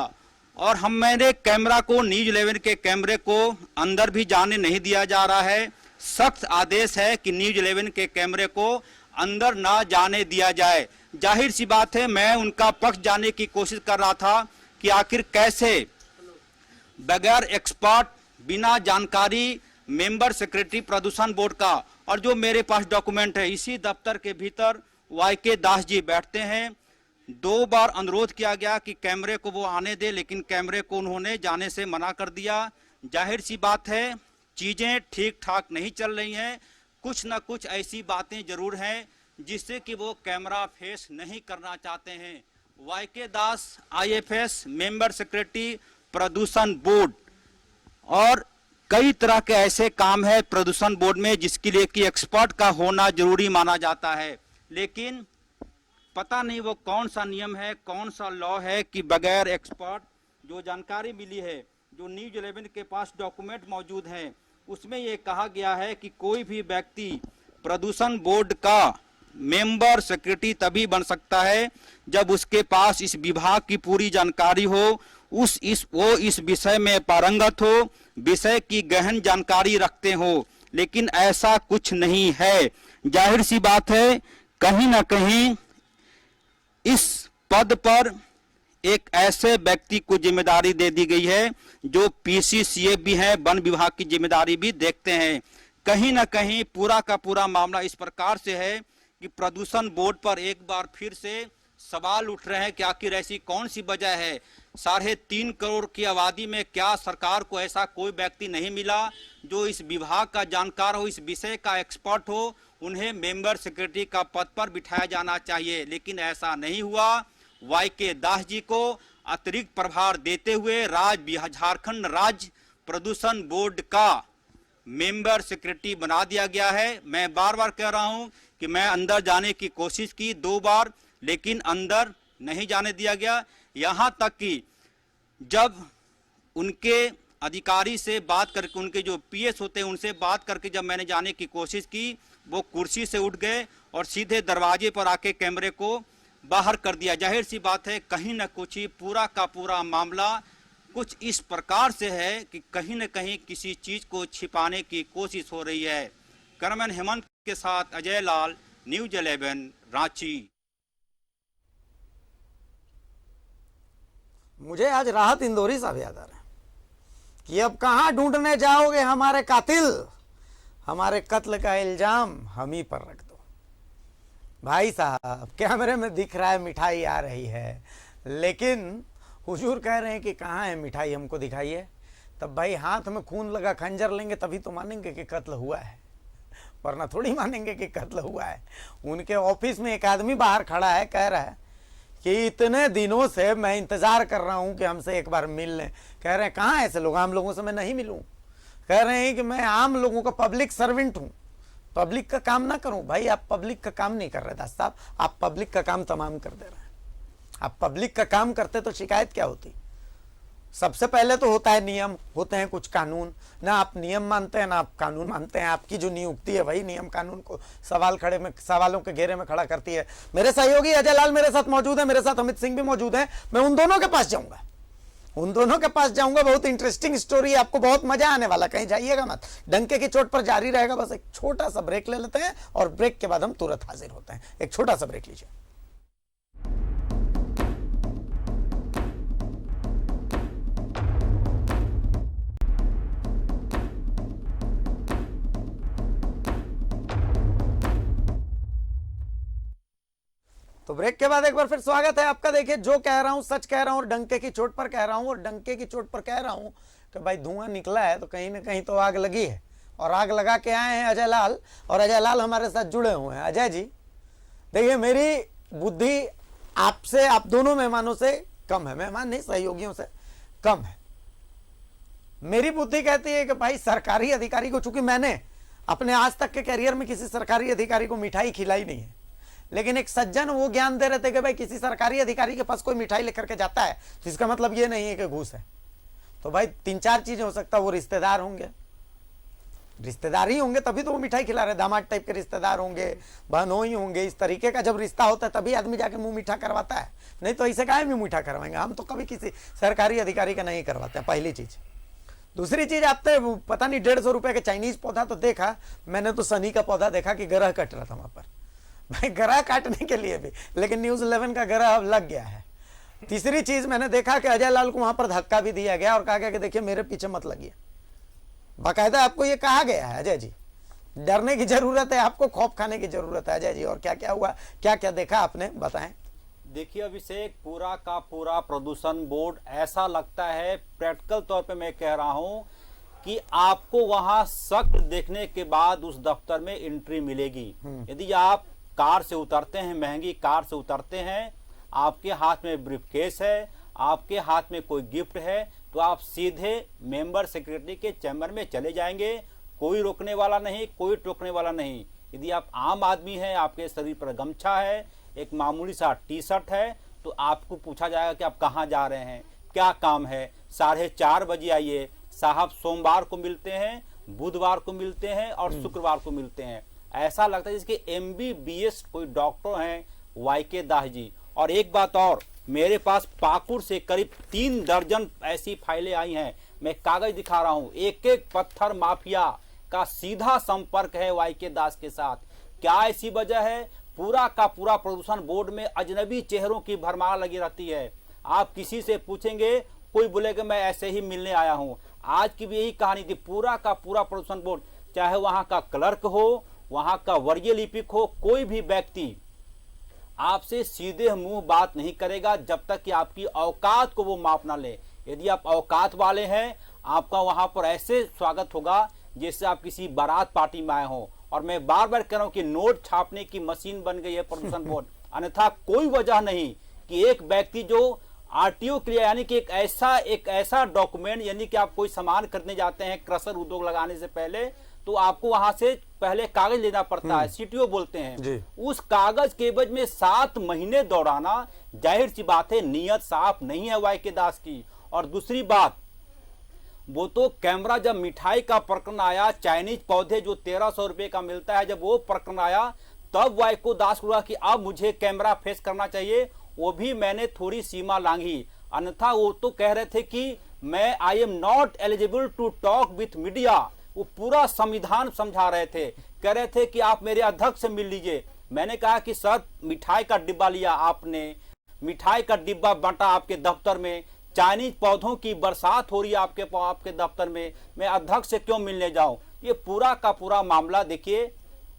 और मैंने कैमरा को, न्यूज 11 के कैमरे को अंदर भी जाने नहीं दिया जा रहा है। सख्त आदेश है कि न्यूज 11 के कैमरे को अंदर ना जाने दिया जाए। जाहिर सी बात है, मैं उनका पक्ष जानने की कोशिश कर रहा था कि आखिर कैसे बगैर एक्सपर्ट, बिना जानकारी मेंबर सेक्रेटरी प्रदूषण बोर्ड का। और जो मेरे पास डॉक्यूमेंट है, इसी दफ्तर के भीतर वाईके दास जी बैठते हैं। 2 बार अनुरोध किया गया कि कैमरे को वो आने दे, लेकिन कैमरे को उन्होंने जाने से मना कर दिया। जाहिर सी बात है, चीजें ठीक ठाक नहीं चल रही हैं। कुछ न कुछ ऐसी बातें जरूर हैं जिससे कि वो कैमरा फेस नहीं करना चाहते हैं। वाईके दास आईएफएस मेंबर सेक्रेटरी प्रदूषण बोर्ड, और कई तरह के ऐसे काम है प्रदूषण बोर्ड में जिसके लिए कि एक्सपर्ट का होना जरूरी माना जाता है। लेकिन पता नहीं वो कौन सा नियम है, कौन सा लॉ है कि बगैर एक्सपर्ट, जो जानकारी मिली है, जो न्यूज 11 के पास डॉक्यूमेंट मौजूद हैं, उसमें ये कहा गया है कि कोई भी व्यक्ति प्रदूषण बोर्ड का मेंबर सेक्रेटरी तभी बन सकता है जब उसके पास इस विभाग की पूरी जानकारी हो, वो इस विषय में पारंगत हो, विषय की गहन जानकारी रखते हो। लेकिन ऐसा कुछ नहीं है। जाहिर सी बात है, कहीं ना कहीं इस पद पर एक ऐसे व्यक्ति को जिम्मेदारी दे दी गई है जो पीसीसीएफ भी है, वन विभाग की जिम्मेदारी भी देखते हैं। कहीं ना कहीं पूरा का पूरा मामला इस प्रकार से है कि प्रदूषण बोर्ड पर एक बार फिर से सवाल उठ रहे हैं कि आखिर ऐसी कौन सी वजह है। 3.5 करोड़ की आबादी में क्या सरकार को ऐसा कोई व्यक्ति नहीं मिला जो इस विभाग का जानकार हो, इस विषय का एक्सपर्ट हो? उन्हें मेंबर सेक्रेटरी का पद पर बिठाया जाना चाहिए, लेकिन ऐसा नहीं हुआ। YK दास जी को अतिरिक्त प्रभार देते हुए झारखंड राज्य प्रदूषण बोर्ड का मेंबर सेक्रेटरी बना दिया गया है। मैं बार बार कह रहा हूं कि मैं अंदर जाने की कोशिश की 2 बार, लेकिन अंदर नहीं जाने दिया गया। यहां तक कि जब उनके अधिकारी से बात करके, उनके जो PS होते हैं उनसे बात करके जब मैंने जाने की कोशिश की, वो कुर्सी से उठ गए और सीधे दरवाजे पर आके कैमरे को बाहर कर दिया। जाहिर सी बात है कहीं न कुछ ही पूरा का पूरा मामला कुछ इस प्रकार से है कि कहीं न कहीं किसी चीज को छिपाने की कोशिश हो रही है। कैमरामैन हेमंत के साथ अजय लाल, न्यूज़ 11 रांची। मुझे आज राहत इंदौरी साहब याद आ रहे हैं कि अब कहां ढूंढने जाओगे हमारे कातिल, हमारे कत्ल का इल्जाम हम ही पर रख दो। भाई साहब कैमरे में दिख रहा है मिठाई आ रही है, लेकिन हुजूर कह रहे हैं कि कहाँ है मिठाई, हमको दिखाइए। तब भाई हाथ में खून लगा खंजर लेंगे तभी तो मानेंगे कि कत्ल हुआ है, वरना थोड़ी मानेंगे कि कत्ल हुआ है। उनके ऑफिस में एक आदमी बाहर खड़ा है, कह रहा है कि इतने दिनों से मैं इंतजार कर रहा हूं कि हमसे एक बार मिल लें। कह रहे हैं कहाँ ऐसे लोग, आम लोगों से मैं नहीं मिलूं। कह रहे हैं कि मैं आम लोगों का पब्लिक सर्वेंट हूं, पब्लिक का काम ना करूं। भाई आप पब्लिक का काम नहीं कर रहे दास साहब, आप पब्लिक का काम तमाम कर दे रहे हैं। आप पब्लिक का काम करते तो शिकायत क्या होती? सबसे पहले तो होता है नियम, होते हैं कुछ कानून। ना आप नियम मानते हैं ना आप कानून मानते हैं। आपकी जो नियुक्ति है वही नियम कानून को सवालों के घेरे में खड़ा करती है। मेरे सहयोगी अजय लाल मेरे साथ मौजूद है, मेरे साथ अमित सिंह भी मौजूद है। मैं उन दोनों के पास जाऊंगा, बहुत इंटरेस्टिंग स्टोरी, आपको बहुत मजा आने वाला, कहीं जाइएगा मत। डंके की चोट पर जारी रहेगा। बस एक छोटा सा ब्रेक ले लेते हैं और ब्रेक के बाद हम तुरंत हाजिर होते हैं। एक छोटा सा ब्रेक लीजिए। तो ब्रेक के बाद एक बार फिर स्वागत है आपका। देखिए जो कह रहा हूं सच कह रहा हूं और डंके की चोट पर कह रहा हूं, और डंके की चोट पर कह रहा हूं कि भाई धुआं निकला है तो कहीं ना कहीं तो आग लगी है, और आग लगा के आए हैं अजय लाल, और अजय लाल हमारे साथ जुड़े हुए हैं। अजय जी देखिए, मेरी बुद्धि आपसे, आप दोनों मेहमानों से कम है, मेहमान नहीं सहयोगियों से कम है। मेरी बुद्धि कहती है कि भाई सरकारी अधिकारी को, चूंकि मैंने अपने आज तक के कैरियर में किसी सरकारी अधिकारी को मिठाई खिलाई नहीं है, लेकिन एक सज्जन वो ज्ञान दे रहे थे कि भाई किसी सरकारी अधिकारी के पास कोई मिठाई लेकर के जाता है तो इसका मतलब ये नहीं है कि घूस है। तो भाई 3-4 चीजें हो सकता है, वो रिश्तेदार होंगे, रिश्तेदार ही होंगे तभी तो वो मिठाई खिला रहे, दामाद टाइप के रिश्तेदार होंगे, बहनोई होंगे। इस तरीके का जब रिश्ता होता है तभी आदमी जाके मुंह मीठा करवाता है, नहीं तो ऐसे काहे मुंह मीठा करवाएंगे। हम तो कभी किसी सरकारी अधिकारी का नहीं करवाते हैं, पहली चीज। दूसरी चीज, आपने पता नहीं 150 रुपए का चाइनीज पौधा तो देखा, मैंने तो सनी का पौधा देखा कि ग्रह कट रहा था वहां पर, भाई ग्रह काटने के लिए भी, लेकिन न्यूज़ 11 का ग्रह अब लग गया है। तीसरी चीज मैंने देखा कि अजय लाल को वहां पर धक्का भी दिया गया और कहा गया कि देखिए मेरे पीछे मत लगिए। बाकायदा आपको ये कहा गया है अजय जी, डरने की जरूरत है, आपको खौफ खाने की जरूरत है अजय जी। और क्या क्या हुआ, क्या क्या देखा आपने, बताएं। देखिए अभिषेक, पूरा का पूरा प्रदूषण बोर्ड ऐसा लगता है, प्रैक्टिकल तौर पे मैं कह रहा हूं कि आपको वहां शक्ल देखने के बाद उस दफ्तर में एंट्री मिलेगी। यदि आप कार से उतरते हैं, महंगी कार से उतरते हैं, आपके हाथ में ब्रीफकेस है, आपके हाथ में कोई गिफ्ट है, तो आप सीधे मेंबर सेक्रेटरी के चैम्बर में चले जाएंगे। कोई रोकने वाला नहीं, कोई टोकने वाला नहीं। यदि आप आम आदमी हैं, आपके शरीर पर गमछा है, एक मामूली सा टी-शर्ट है, तो आपको पूछा जाएगा कि आप कहाँ जा रहे हैं, क्या काम है। 4:30 बजे आइए, साहब सोमवार को मिलते हैं, बुधवार को मिलते हैं और शुक्रवार को मिलते हैं। ऐसा लगता है जिसके MBBS कोई डॉक्टर हैं YK दास जी। और एक बात और, मेरे पास पाकुड़ से करीब 3 दर्जन ऐसी फाइलें आई हैं, मैं कागज दिखा रहा हूं। एक एक पत्थर माफिया का सीधा संपर्क है YK दास के साथ। क्या ऐसी वजह है? पूरा का पूरा प्रदूषण बोर्ड में अजनबी चेहरों की भरमार लगी रहती है। आप किसी से पूछेंगे, कोई बोलेगा मैं ऐसे ही मिलने आया हूं। आज की भी यही कहानी थी। पूरा का पूरा प्रदूषण बोर्ड, चाहे वहां का क्लर्क हो, वहां का वरीय लिपिक हो, कोई भी व्यक्ति आपसे सीधे मुंह बात नहीं करेगा जब तक कि आपकी औकात को वो माप ना ले। यदि आप औकात वाले हैं, आपका वहां पर ऐसे स्वागत होगा जैसे आप किसी बारात पार्टी में आए हो। और मैं बार बार कह रहा हूं कि नोट छापने की मशीन बन गई है प्रदूषण बोर्ड। अन्यथा कोई वजह नहीं कि एक व्यक्ति जो आरटीओ के लिए, यानी कि एक ऐसा डॉक्यूमेंट, यानी कि आप कोई सामान खरीदने जाते हैं क्रशर उद्योग लगाने से पहले, तो आपको वहां से पहले कागज लेना पड़ता है, सीटीओ बोलते हैं। उस कागज के एवज में 7 महीने दौड़ाना, जाहिर सी बात है नीयत साफ नहीं है वाई के दास की। और दूसरी बात, वो तो कैमरा, जब मिठाई का प्रकरण आया, चाइनीज पौधे जो 1300 रुपए का मिलता है, जब वो प्रकरण आया तब वाई को दास हुआ कि अब मुझे कैमरा फेस करना चाहिए। वो भी मैंने थोड़ी सीमा लांघी, अन्यथा वो तो कह रहे थे कि मैं I am not eligible to talk with media. वो पूरा संविधान समझा रहे थे, कह रहे थे कि आप मेरे अध्यक्ष से मिल लीजिए। मैंने कहा कि सर, मिठाई का डिब्बा लिया आपने, मिठाई का डिब्बा बांटा आपके दफ्तर में, चाइनीज पौधों की बरसात हो रही है आपके दफ्तर में, मैं अध्यक्ष से क्यों मिलने जाऊं? ये पूरा का पूरा मामला देखिए,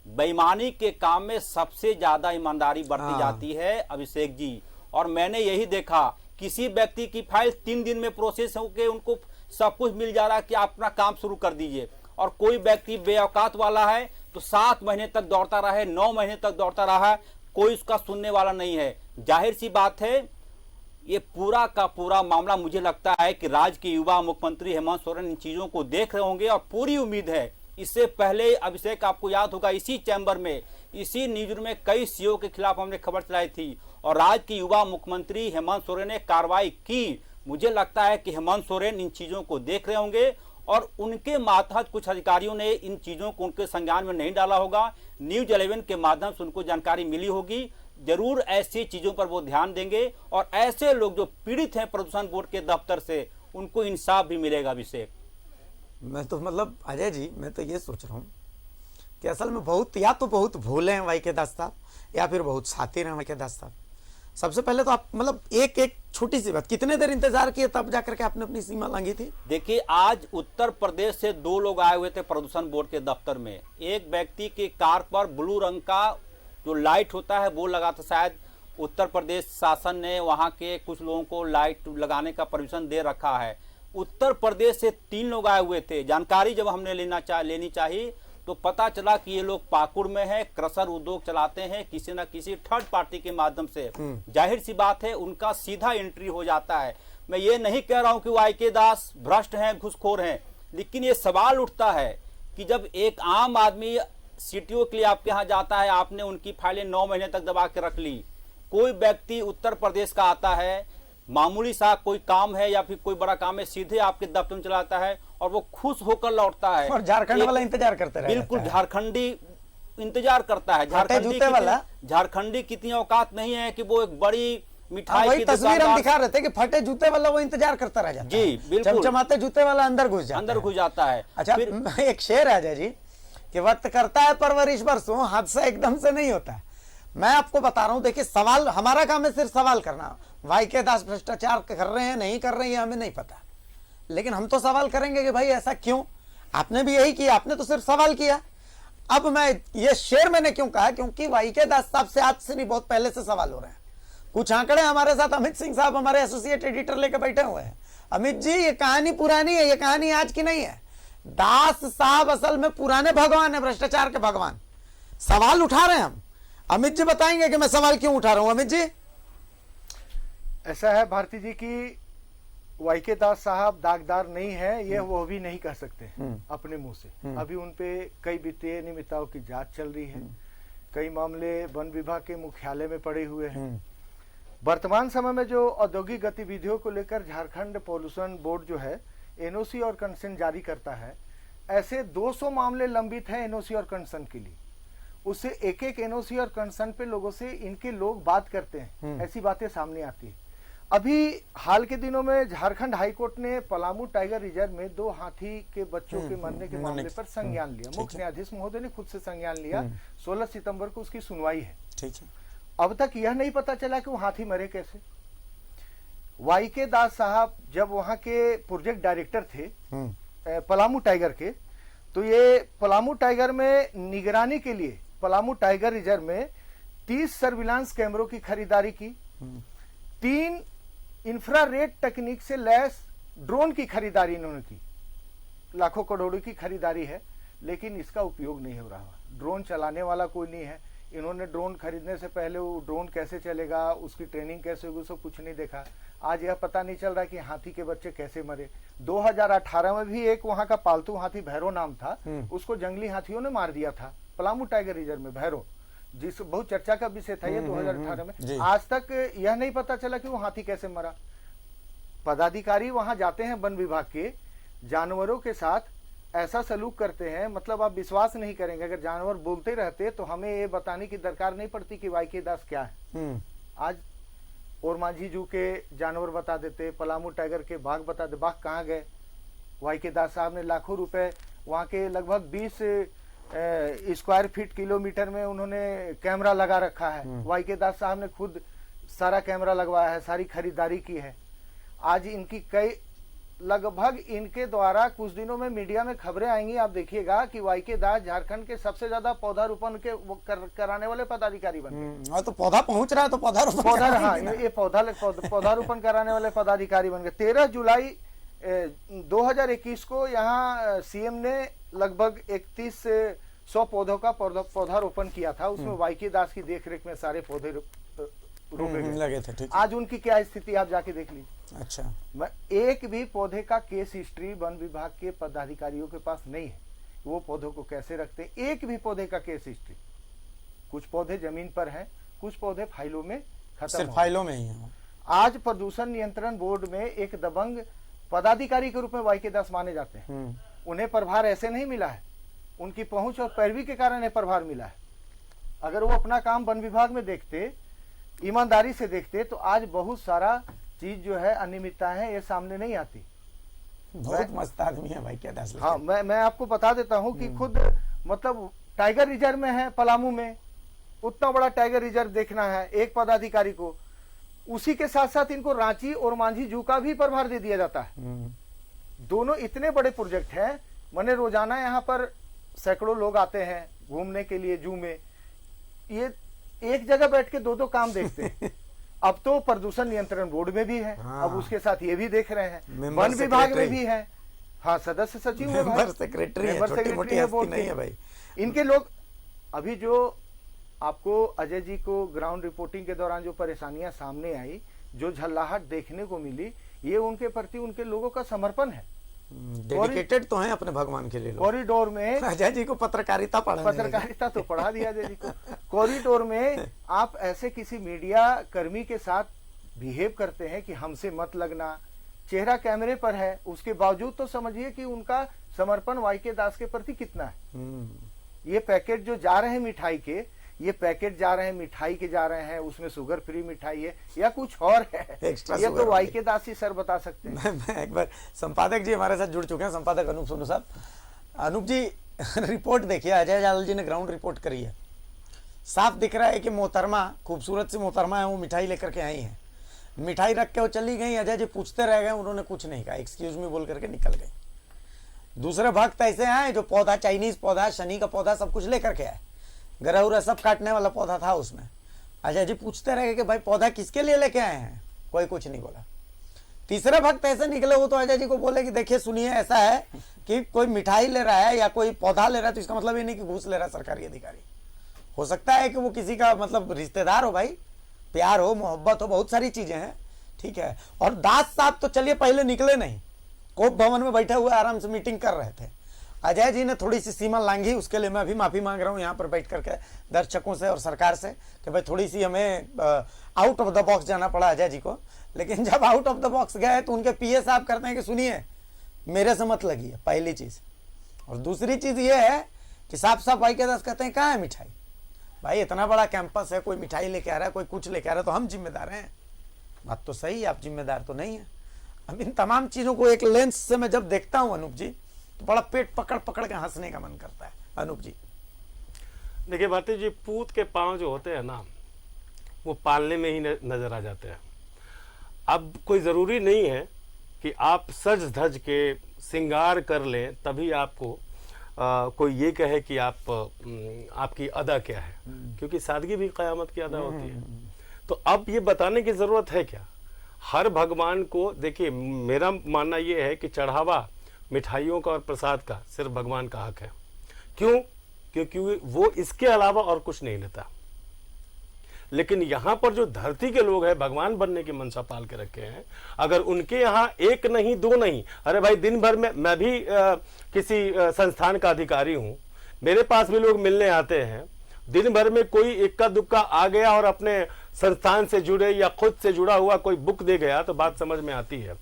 बेईमानी के काम में सबसे ज्यादा ईमानदारी बरती जाती है अभिषेक जी। और मैंने यही देखा, किसी व्यक्ति की फाइल 3 दिन में प्रोसेस होकर उनको सब कुछ मिल जा रहा है कि आप अपना काम शुरू कर दीजिए, और कोई व्यक्ति बेऔकात वाला है तो 7 महीने तक दौड़ता रहा है, 9 महीने तक दौड़ता रहा है, कोई उसका सुनने वाला नहीं है। जाहिर सी बात है ये पूरा का पूरा मामला, मुझे लगता है कि राज्य के युवा मुख्यमंत्री हेमंत सोरेन इन चीजों को देख रहे होंगे, और पूरी उम्मीद है। इससे पहले अभिषेक, आपको याद होगा, इसी चैम्बर में, इसी न्यूज में कई सीओ के खिलाफ हमने खबर चलाई थी, और राज्य के युवा मुख्यमंत्री हेमंत सोरेन ने कार्रवाई की। मुझे लगता है कि हेमंत सोरेन इन चीजों को देख रहे होंगे, और उनके मातहत कुछ अधिकारियों ने इन चीजों को उनके संज्ञान में नहीं डाला होगा। न्यूज 11 के माध्यम से उनको जानकारी मिली होगी, जरूर ऐसी चीजों पर वो ध्यान देंगे, और ऐसे लोग जो पीड़ित हैं प्रदूषण बोर्ड के दफ्तर से, उनको इंसाफ भी मिलेगा। अभिषेक, मैं तो मतलब अजय जी, मैं तो ये सोच रहा हूँ कि असल में बहुत, या तो बहुत भोले हैं वाई के दास साहब, या फिर बहुत शातिर हैं वाई के दास साहब। सबसे पहले तो आप मतलब एक छोटी सी बात, कितने देर इंतजार किए तब जाकर के आपने अपनी सीमा लांघी थी? देखिए, आज उत्तर प्रदेश से 2 लोग आए हुए थे प्रदूषण बोर्ड के दफ्तर में। एक व्यक्ति की कार पर ब्लू रंग का जो लाइट होता है वो लगा था, शायद उत्तर प्रदेश शासन ने वहां के कुछ लोगों को लाइट लगाने का परमिशन दे रखा है। उत्तर प्रदेश से 3 लोग आए हुए थे। जानकारी जब हमने लेनी चाहिए तो पता चला कि ये लोग पाकुड़ में है, क्रशर उद्योग चलाते हैं किसी न किसी थर्ड पार्टी के माध्यम से। जाहिर सी बात है उनका सीधा एंट्री हो जाता है। मैं ये नहीं कह रहा हूं कि वाई के दास भ्रष्ट हैं, घुसखोर हैं, लेकिन ये सवाल उठता है कि जब एक आम आदमी सीटीओ के लिए आपके यहाँ जाता है, आपने उनकी फाइलें 9 महीने तक दबा के रख ली। कोई व्यक्ति उत्तर प्रदेश का आता है, मामूली सा कोई काम है या फिर कोई बड़ा काम है, सीधे आपके दफ्तर में चला आता है और वो खुश होकर लौटता है। और झारखंड वाला इंतजार करते रहता है। बिल्कुल, झारखंडी इंतजार करता है। झारखंडी कितनी औकात नहीं है कि वो एक बड़ी मिठाई की तस्वीर हम दिखा रहे थे कि फटे जूते वाला वो इंतजार करता रह जाता है। जी बिल्कुल, चमचमाते जूते वाला अंदर घुस जाता है। अच्छा, एक शेर है अजय जी कि वक्त करता है परवरिश बरसों, हादसा एकदम से नहीं होता है। मैं आपको बता रहा हूं, देखिए सवाल, हमारा काम है सिर्फ सवाल करना। वाई के दास भ्रष्टाचार कर रहे हैं नहीं कर रहे हैं हमें नहीं पता, लेकिन हम तो सवाल करेंगे कि भाई ऐसा क्यों। आपने भी यही किया, आपने तो सिर्फ सवाल किया। अब मैं ये शेर मैंने क्यों कहा, क्योंकि वाई के दास साहब से आज से नहीं, बहुत पहले से सवाल हो रहे हैं। कुछ आंकड़े हमारे साथ अमित सिंह साहब हमारे एसोसिएट एडिटर लेकर बैठे हुए हैं। अमित जी, ये कहानी पुरानी है, ये कहानी आज की नहीं है। दास साहब असल में पुराने भगवान है, भ्रष्टाचार के भगवान। सवाल उठा रहे हैं हम। अमित जी बताएंगे कि मैं सवाल क्यों उठा रहा हूं। अमित जी, ऐसा है भारती जी की वाई के दास साहब दागदार नहीं है, ये वो भी नहीं कह सकते अपने मुंह से। अभी उनपे कई वित्तीय अनियमितताओं की जांच चल रही है, कई मामले वन विभाग के मुख्यालय में पड़े हुए हैं। वर्तमान समय में जो औद्योगिक गतिविधियों को लेकर झारखंड पॉल्यूशन बोर्ड जो है एनओसी और कंसेंट जारी करता है, ऐसे 200 मामले लंबित हैं एनओसी और कंसेंट के लिए। उससे एक एक एनओसी और कंसेंट पे लोगों से इनके लोग बात करते हैं, ऐसी बातें सामने आती है। अभी हाल के दिनों में झारखंड हाईकोर्ट ने पलामू टाइगर रिजर्व में 2 हाथी के बच्चों के मरने के मामले पर संज्ञान लिया। मुख्य न्यायाधीश महोदय ने खुद से संज्ञान लिया। 16 सितंबर को उसकी सुनवाई है। ठीक है, अब तक यह नहीं पता चला कि वो हाथी मरे कैसे। वाई के दास साहब जब वहां के प्रोजेक्ट डायरेक्टर थे पलामू टाइगर के, तो ये पलामू टाइगर में निगरानी के लिए पलामू टाइगर रिजर्व में 30 सर्विलांस कैमरों की खरीदारी की, 3 इंफ्रारेड तकनीक से लैस ड्रोन की खरीदारी इन्होंने की। लाखों करोड़ों की खरीदारी है, लेकिन इसका उपयोग नहीं हो रहा। ड्रोन चलाने वाला कोई नहीं है, इन्होंने ड्रोन खरीदने से पहले वो ड्रोन कैसे चलेगा, उसकी ट्रेनिंग कैसे होगी, सब कुछ नहीं देखा। आज यह पता नहीं चल रहा कि हाथी के बच्चे कैसे मरे। 2018 में भी एक वहां का पालतू हाथी भैरव नाम था, उसको जंगली हाथियों ने मार दिया था पलामू टाइगर रिजर्व में, भैरव, जिस बहुत चर्चा का विषय था ये 2018 में। आज तक यह नहीं पता चला कि वो हाथी कैसे मरा। पदाधिकारी वहां जाते हैं वन विभाग के, जानवरों के साथ ऐसा सलूक करते हैं, मतलब आप विश्वास नहीं करेंगे। अगर जानवर बोलते रहते तो हमें ये बताने की दरकार नहीं पड़ती कि वाईके दास क्या है। आज और मांझी जू के जानवर बता देते, पलामू टाइगर के बाघ बता दे, बाघ कहाँ गए। वाईके दास साहब ने लाखों रुपए वहाँ के लगभग 20 स्क्वायर फीट किलोमीटर में उन्होंने कैमरा लगा रखा है। वाईके दास साहब ने खुद सारा कैमरा लगवाया है, सारी खरीदारी की है। आज इनकी कई लगभग इनके द्वारा कुछ दिनों में मीडिया में खबरें आएंगी, आप देखिएगा कि वाईके दास झारखंड के सबसे ज्यादा पौधारोपण के कराने वाले पदाधिकारी बन गए। तो पौधा पहुंच रहा है तो पौधारोपण, हाँ, ये पौधारोपण कराने वाले पदाधिकारी बन गए। 13 जुलाई 2021 को यहाँ सीएम ने लगभग 3100 पौधों का पौधारोपण किया था। उसमें वाईके दास की देखरेख में सारे पौधे रोपे लगे थे। ठीक, आज उनकी क्या स्थिति आप जाके देख लीजिए। अच्छा, एक भी पौधे का केस हिस्ट्री वन विभाग के पदाधिकारियों के पास नहीं है। वो पौधों को कैसे रखते, एक भी पौधे का केस हिस्ट्री। कुछ पौधे जमीन पर हैं, कुछ पौधे फाइलों में खत्म, सिर्फ फाइलों में ही है। आज प्रदूषण नियंत्रण बोर्ड में एक दबंग पदाधिकारी के रूप में वाईके दास माने जाते हैं। उन्हें प्रभार ऐसे नहीं मिला है, उनकी पहुंच और पैरवी के कारण ये प्रभार मिला है। अगर वो अपना काम वन विभाग में देखते, ईमानदारी से देखते, तो आज बहुत सारा चीज जो है अनियमितता है ये सामने नहीं आती। बहुत मस्त आदमी है वाईके दास। हाँ, मैं आपको बता देता हूँ कि खुद मतलब टाइगर रिजर्व में है पलामू में, उतना बड़ा टाइगर रिजर्व देखना है एक पदाधिकारी को, उसी के साथ साथ इनको रांची और मांझी जू का भी प्रभार दे दिया जाता है। दोनों इतने बड़े प्रोजेक्ट हैं, माने रोजाना यहाँ पर सैकड़ों लोग आते हैं घूमने के लिए जू में, ये एक जगह बैठ के दो काम देखते हैं। अब तो प्रदूषण नियंत्रण बोर्ड में भी है, अब उसके साथ ये भी देख रहे हैं, वन विभाग में भी है। हाँ, सदस्य सचिव है, मेंबर सेक्रेटरी है बोर्ड नहीं है भाई। इनके लोग अभी जो आपको अजय जी को ग्राउंड रिपोर्टिंग के दौरान जो परेशानियां सामने आई, जो झल्लाहट देखने को मिली, ये उनके प्रति उनके लोगों का समर्पण है। डेडिकेटेड तो हैं अपने भगवान के लिए। कॉरिडोर में अजय जी को पत्रकारिता तो पढ़ा दिया अजय जी को। कॉरिडोर में आप ऐसे किसी मीडिया कर्मी के साथ बिहेव करते हैं कि हमसे मत लगना, चेहरा कैमरे पर है, उसके बावजूद तो समझिए कि उनका समर्पण वाईके दास के प्रति कितना है। ये पैकेट जो जा रहे हैं मिठाई के, ये पैकेट जा रहे हैं मिठाई के जा रहे हैं, उसमें शुगर फ्री मिठाई है या कुछ और है, ये तो वाईके दास ही सर बता सकते हैं। मैं एक बार संपादक जी हमारे साथ जुड़ चुके हैं, संपादक अनूप सोनू साहब। अनूप जी, रिपोर्ट देखिए, अजय जादव जी ने ग्राउंड रिपोर्ट करी है, साफ दिख रहा है कि मोहतरमा, खूबसूरत सी मोहतरमा है, वो मिठाई लेकर के आई हैं, मिठाई रख के वो चली गई। अजय जी पूछते रह गए, उन्होंने कुछ नहीं कहा, एक्सक्यूज मी बोल करके निकल गए। दूसरे भक्त ऐसे हैं जो पौधा, चाइनीज पौधा, शनि का पौधा, सब कुछ लेकर के आए, गरौरा सब काटने वाला पौधा था उसमें। अजय जी पूछते रहे कि भाई पौधा किसके लिए लेके आए हैं, कोई कुछ नहीं बोला। तीसरे भक्त ऐसे निकले, वो तो अजय जी को बोले कि देखिए सुनिए, ऐसा है कि कोई मिठाई ले रहा है या कोई पौधा ले रहा है तो इसका मतलब ये नहीं कि घूस ले रहा है सरकारी अधिकारी। हो सकता है कि वो किसी का मतलब रिश्तेदार हो, भाई प्यार हो, मोहब्बत हो, बहुत सारी चीजें हैं, ठीक है। और दास साहब तो चलिए पहले निकले नहीं, कोप भवन में बैठे हुए आराम से मीटिंग कर रहे थे। अजय जी ने थोड़ी सी सीमा लांघी, उसके लिए मैं भी माफी मांग रहा हूं यहाँ पर बैठ करके दर्शकों से और सरकार से कि भाई थोड़ी सी हमें आउट ऑफ द बॉक्स जाना पड़ा अजय जी को। लेकिन जब आउट ऑफ द बॉक्स गए तो उनके पीए साहब करते हैं कि सुनिए मेरे से मत लगी है, पहली चीज। और दूसरी चीज ये है कि साफ साफ वाईके दास कहते हैं कहाँ है मिठाई। भाई इतना बड़ा कैंपस है, कोई मिठाई लेके आ रहा है, कोई कुछ लेके आ रहा है, तो हम जिम्मेदार हैं। बात तो सही है, आप जिम्मेदार तो नहीं है। अब इन तमाम चीजों को एक लेंस से मैं जब देखता हूं अनूप जी, तो बड़ा पेट पकड़ पकड़ के हंसने का मन करता है। अनूप जी देखिए भारती जी, पूत के पांव जो होते हैं ना, वो पालने में ही नजर आ जाते हैं। अब कोई ज़रूरी नहीं है कि आप सज धज के श्रृंगार कर लें तभी आपको कोई ये कहे कि आपकी अदा क्या है, क्योंकि सादगी भी क़यामत की अदा होती है। तो अब ये बताने की ज़रूरत है क्या? हर भगवान को देखिए, मेरा मानना ये है कि चढ़ावा मिठाइयों का और प्रसाद का सिर्फ भगवान का हक है। क्यों? क्योंकि वो इसके अलावा और कुछ नहीं लेता। लेकिन यहाँ पर जो धरती के लोग हैं, भगवान बनने की मनसा पाल के रखे हैं, अगर उनके यहाँ एक नहीं दो नहीं, अरे भाई दिन भर में मैं भी किसी संस्थान का अधिकारी हूँ, मेरे पास भी लोग मिलने आते हैं, दिन भर में कोई इक्का दुक्का आ गया और अपने संस्थान से जुड़े या खुद से जुड़ा हुआ कोई बुक दे गया तो बात समझ में आती है।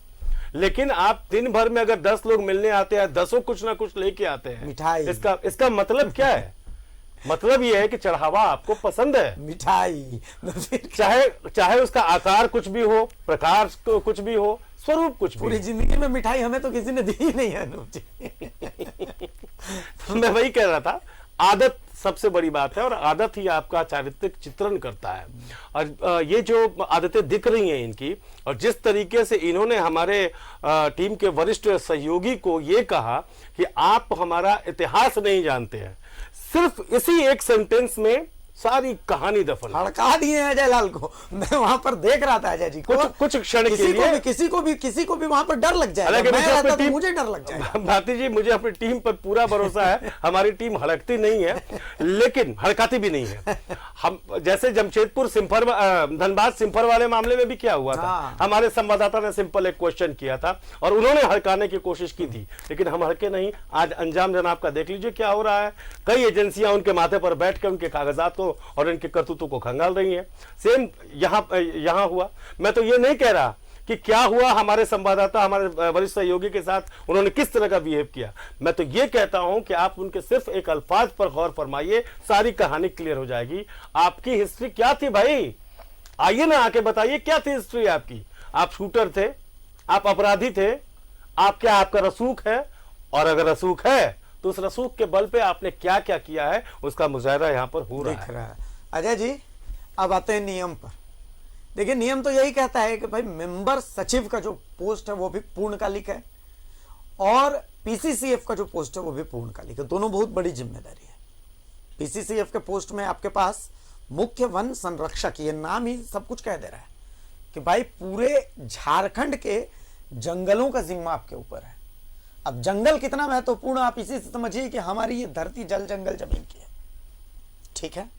लेकिन आप दिन भर में अगर 10 लोग मिलने आते हैं, 10 कुछ ना कुछ लेके आते हैं, मिठाई, इसका मतलब क्या है? मतलब ये है कि चढ़ावा आपको पसंद है, मिठाई, चाहे उसका आकार कुछ भी हो, प्रकार कुछ भी हो, स्वरूप कुछ भी। पूरी जिंदगी में मिठाई हमें तो किसी ने दी ही नहीं है अनूप जी। तो मैं वही कह रहा था, आदत सबसे बड़ी बात है और आदत ही आपका चारित्रिक चित्रण करता है। और ये जो आदतें दिख रही हैं इनकी, और जिस तरीके से इन्होंने हमारे टीम के वरिष्ठ सहयोगी को ये कहा कि आप हमारा इतिहास नहीं जानते हैं, सिर्फ इसी एक सेंटेंस में सारी कहानी दफन हड़का दिए हैं अजय लाल को। मैं वहां पर देख रहा था अजय जी को, कुछ क्षण के लिए किसी को भी वहां पर डर लग जाएगा। मैं रहता तो मुझे डर लग जाएगा। भारती जी, मुझे अपनी टीम पर पूरा भरोसा है, हमारी टीम हड़कती नहीं है लेकिन हड़काती भी नहीं है। हम जैसे जमशेदपुर सिंफर, धनबाद सिंफर वाले मामले में भी क्या हुआ था, हमारे संवाददाता ने सिंपल एक क्वेश्चन किया था और उन्होंने हड़काने की कोशिश की थी, लेकिन हम हड़के नहीं। आज अंजाम जनाब का देख लीजिए क्या हो रहा है। कई एजेंसियां उनके माथे पर बैठ कर उनके कागजात और इनके करतूतों को खंगाल रही हैं। सेम यहां हुआ। मैं तो ये नहीं कह रहा कि क्या हुआ, हमारे संवाददाता हमारे वरिष्ठ सहयोगी के साथ उन्होंने किस तरह का बिहेव किया। मैं तो ये कहता हूं कि आप उनके सिर्फ एक अल्फाज पर गौर फरमाइए, सारी कहानी क्लियर हो जाएगी। आपकी हिस्ट्री क्या थी भाई? आइए ना, आके बताइए क्या थी हिस्ट्री आपकी। आप शूटर थे, आप अपराधी थे, आपका रसूख है, और अगर रसूख है तो उस रसूख के बल पे आपने क्या क्या किया है उसका मुजाहरा यहाँ पर हो रहा है। अजय जी, अब आते हैं नियम पर। देखिए, नियम तो यही कहता है कि भाई मेंबर सचिव का जो पोस्ट है वो भी पूर्णकालिक है और पीसीसीएफ का जो पोस्ट है वो भी पूर्णकालिक है। दोनों बहुत बड़ी जिम्मेदारी है। पीसीसीएफ के पोस्ट में आपके पास मुख्य वन संरक्षक, ये नाम ही सब कुछ कह दे रहा है कि भाई पूरे झारखंड के जंगलों का जिम्मा आपके ऊपर है। अब जंगल कितना महत्वपूर्ण आप इसी से समझिए कि हमारी ये धरती जल जंगल जमीन की है, ठीक है।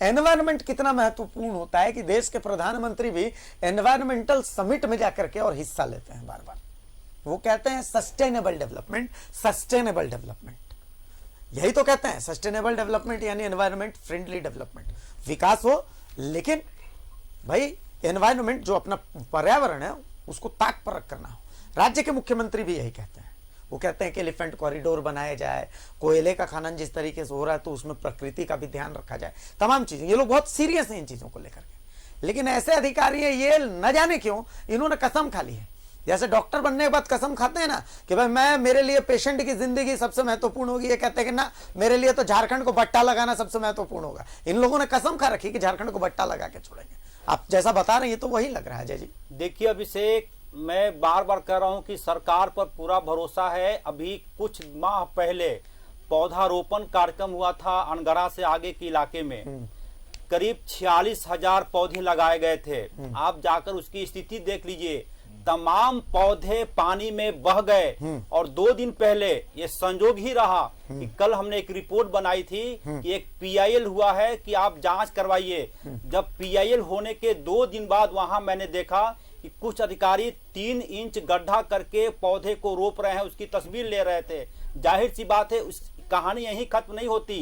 एनवायरनमेंट कितना महत्वपूर्ण होता है कि देश के प्रधानमंत्री भी एनवायरमेंटल समिट में जाकर के और हिस्सा लेते हैं बार बार। वो कहते हैं सस्टेनेबल डेवलपमेंट, सस्टेनेबल डेवलपमेंट, यही तो कहते हैं। सस्टेनेबल डेवलपमेंट यानी एनवायरमेंट फ्रेंडली डेवलपमेंट, विकास हो लेकिन भाई एनवायरमेंट जो अपना पर्यावरण है उसको ताक पर रख करना हो। राज्य के मुख्यमंत्री भी यही कहते हैं। वो कहते हैं कि एलिफेंट कॉरिडोर बनाया जाए, कोयले का खनन जिस तरीके से हो रहा है तो उसमें प्रकृति का भी ध्यान रखा जाए, तमाम चीजें। ये लोग बहुत सीरियस हैं इन चीजों को लेकर के, लेकिन ऐसे अधिकारी हैं ये न जाने क्यों इन्होंने कसम खा ली है। जैसे डॉक्टर बनने के बाद कसम खाते हैं ना कि भाई मैं, मेरे लिए पेशेंट की जिंदगी सबसे महत्वपूर्ण होगी, ये कहते हैं कि ना मेरे लिए तो झारखंड को बट्टा लगाना सबसे महत्वपूर्ण होगा। इन लोगों ने कसम खा रखी कि झारखंड को बट्टा लगा के छोड़ेंगे। आप जैसा बता रहे हैं तो वही लग रहा है। अजय जी देखिए अभिषेक, मैं बार बार कह रहा हूं कि सरकार पर पूरा भरोसा है। अभी कुछ माह पहले पौधारोपण कार्यक्रम हुआ था अनगढ़ा से आगे के इलाके में, करीब 46,000 पौधे लगाए गए थे। आप जाकर उसकी स्थिति देख लीजिए, तमाम पौधे पानी में बह गए। और 2 दिन पहले ये संजोग ही रहा कि कल हमने एक रिपोर्ट बनाई थी कि एक पीआईएल हुआ है कि आप जांच करवाइए। जब पीआईएल होने के 2 दिन बाद वहां मैंने देखा कि कुछ अधिकारी 3 इंच गड्ढा करके पौधे को रोप रहे हैं, उसकी तस्वीर ले रहे थे। जाहिर सी बात है उस कहानी यहीं खत्म नहीं होती।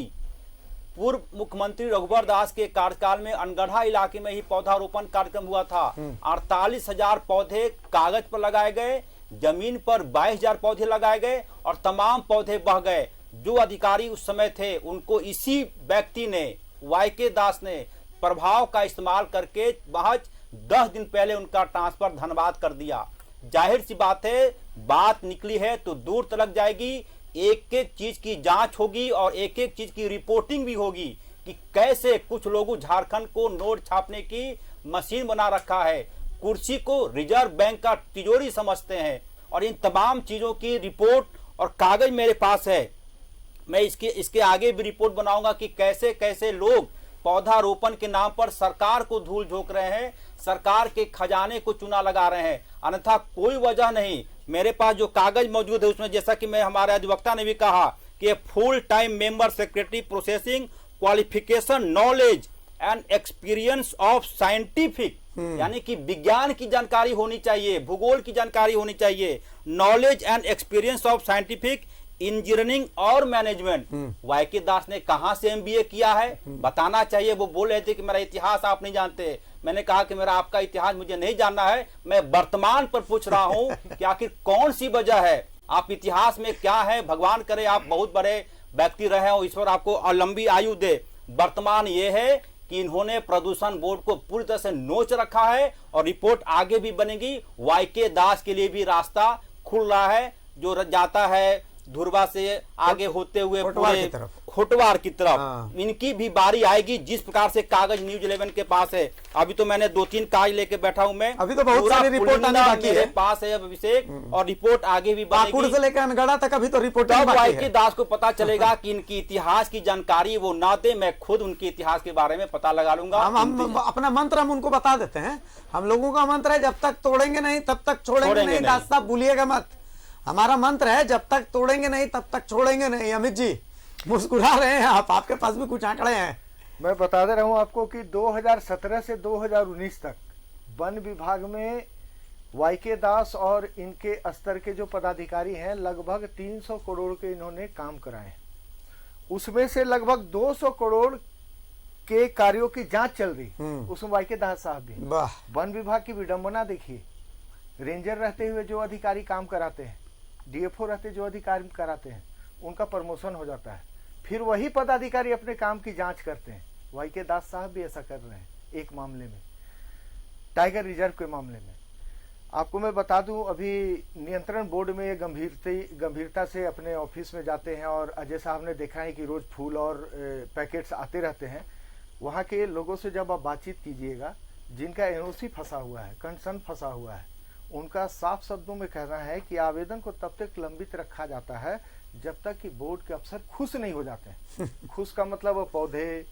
पूर्व मुख्यमंत्री रघुवर दास के कार्यकाल में अनगढ़ा इलाके में ही पौधारोपण कार्यक्रम हुआ था। 48,000 पौधे कागज पर लगाए गए, जमीन पर 22,000 पौधे लगाए गए और तमाम पौधे बह गए। जो अधिकारी उस समय थे उनको इसी व्यक्ति ने, वाईके दास ने, प्रभाव का इस्तेमाल करके महज 10 दिन पहले उनका ट्रांसफर धनबाद कर दिया। जाहिर सी बात है, बात निकली है तो दूर तलक जाएगी। एक एक चीज की जांच होगी और एक एक चीज की रिपोर्टिंग भी होगी कि कैसे कुछ लोग झारखंड को नोट छापने की मशीन बना रखा है, कुर्सी को रिजर्व बैंक का तिजोरी समझते हैं। और इन तमाम चीजों की रिपोर्ट और कागज मेरे पास है। मैं इसके आगे भी रिपोर्ट बनाऊंगा कि कैसे कैसे लोग पौधारोपण के नाम पर सरकार को धूल झोंक रहे हैं, सरकार के खजाने को चूना लगा रहे हैं। अन्यथा कोई वजह नहीं। मेरे पास जो कागज मौजूद है उसमें, जैसा कि मैं हमारे अधिवक्ता ने भी कहा कि full time member secretary processing qualification knowledge and experience of scientific, यानी कि विज्ञान की जानकारी होनी चाहिए, भूगोल की जानकारी होनी चाहिए, knowledge and experience of scientific engineering और मैनेजमेंट। वाईके दास ने कहां से एमबीए किया है बताना चाहिए। वो बोल रहे थे कि मेरा इतिहास आप नहीं जानते। मैंने कहा कि मेरा आपका इतिहास मुझे नहीं जानना है, मैं वर्तमान पर पूछ रहा हूं कि आखिर कौन सी वजह है, आप इतिहास में क्या है। भगवान करे आप बहुत बड़े व्यक्ति रहे हो, ईश्वर आपको और लंबी आयु दे। वर्तमान ये है कि इन्होंने प्रदूषण बोर्ड को पूरी तरह से नोच रखा है और रिपोर्ट आगे भी बनेगी। वाईके दास के लिए भी रास्ता खुल रहा है, जो जाता है धुरवा से आगे होते हुए पूरे खोटवार की तरफ। इनकी भी बारी आएगी। जिस प्रकार से कागज न्यूज 11 के पास है, अभी तो मैंने 2-3 कागज लेके बैठा हूं मैं, अभी तो बहुत सारी रिपोर्ट आने बाकी है मेरे पास है अभिषेक, और रिपोर्ट आगे भी बनेगी से लेकर अनगढ़ा तक अभी तो रिपोर्ट। वाईके दास को पता चलेगा कि इनकी इतिहास की जानकारी वो ना दे, मैं खुद उनके इतिहास के बारे में पता लगा लूंगा। हम अपना मंत्र हम उनको बता देते हैं। हम लोगों का मंत्र है जब तक तोड़ेंगे नहीं तब तक छोड़ेंगे नहीं। दास साहब भूलिएगा मत, हमारा मंत्र है जब तक तोड़ेंगे नहीं तब तक छोड़ेंगे नहीं। अमित जी मुस्कुरा रहे हैं आप, आपके पास भी कुछ आंकड़े हैं। मैं बता दे रहा हूं आपको कि 2017 से 2019 तक वन विभाग में वाईके दास और इनके स्तर के जो पदाधिकारी हैं लगभग 300 करोड़ के इन्होंने काम कराए। उसमें से लगभग 200 करोड़ के कार्यों की जांच चल रही, उसमें वाईके दास साहब भी। वन विभाग की विडंबना देखिए, रेंजर रहते हुए जो अधिकारी काम कराते हैं, डीएफओ रहते जो अधिकारी कराते हैं, उनका प्रमोशन हो जाता है, फिर वही पदाधिकारी अपने काम की जांच करते हैं। वाईके दास साहब भी ऐसा कर रहे हैं एक मामले में, टाइगर रिजर्व के मामले में। आपको मैं बता दूं, अभी नियंत्रण बोर्ड में ये गंभीरता से अपने ऑफिस में जाते हैं और अजय साहब ने देखा है कि रोज फूल और पैकेट्स आते रहते हैं। वहाँ के लोगों से जब आप बातचीत कीजिएगा, जिनका एनओसी फंसा हुआ है, कंसर्न फंसा हुआ है, उनका साफ शब्दों में कहना है कि आवेदन को तब तक लंबित रखा जाता है जब तक कि बोर्ड के अफसर खुश नहीं हो जाते हैं। खुश का मतलब वो पौधे,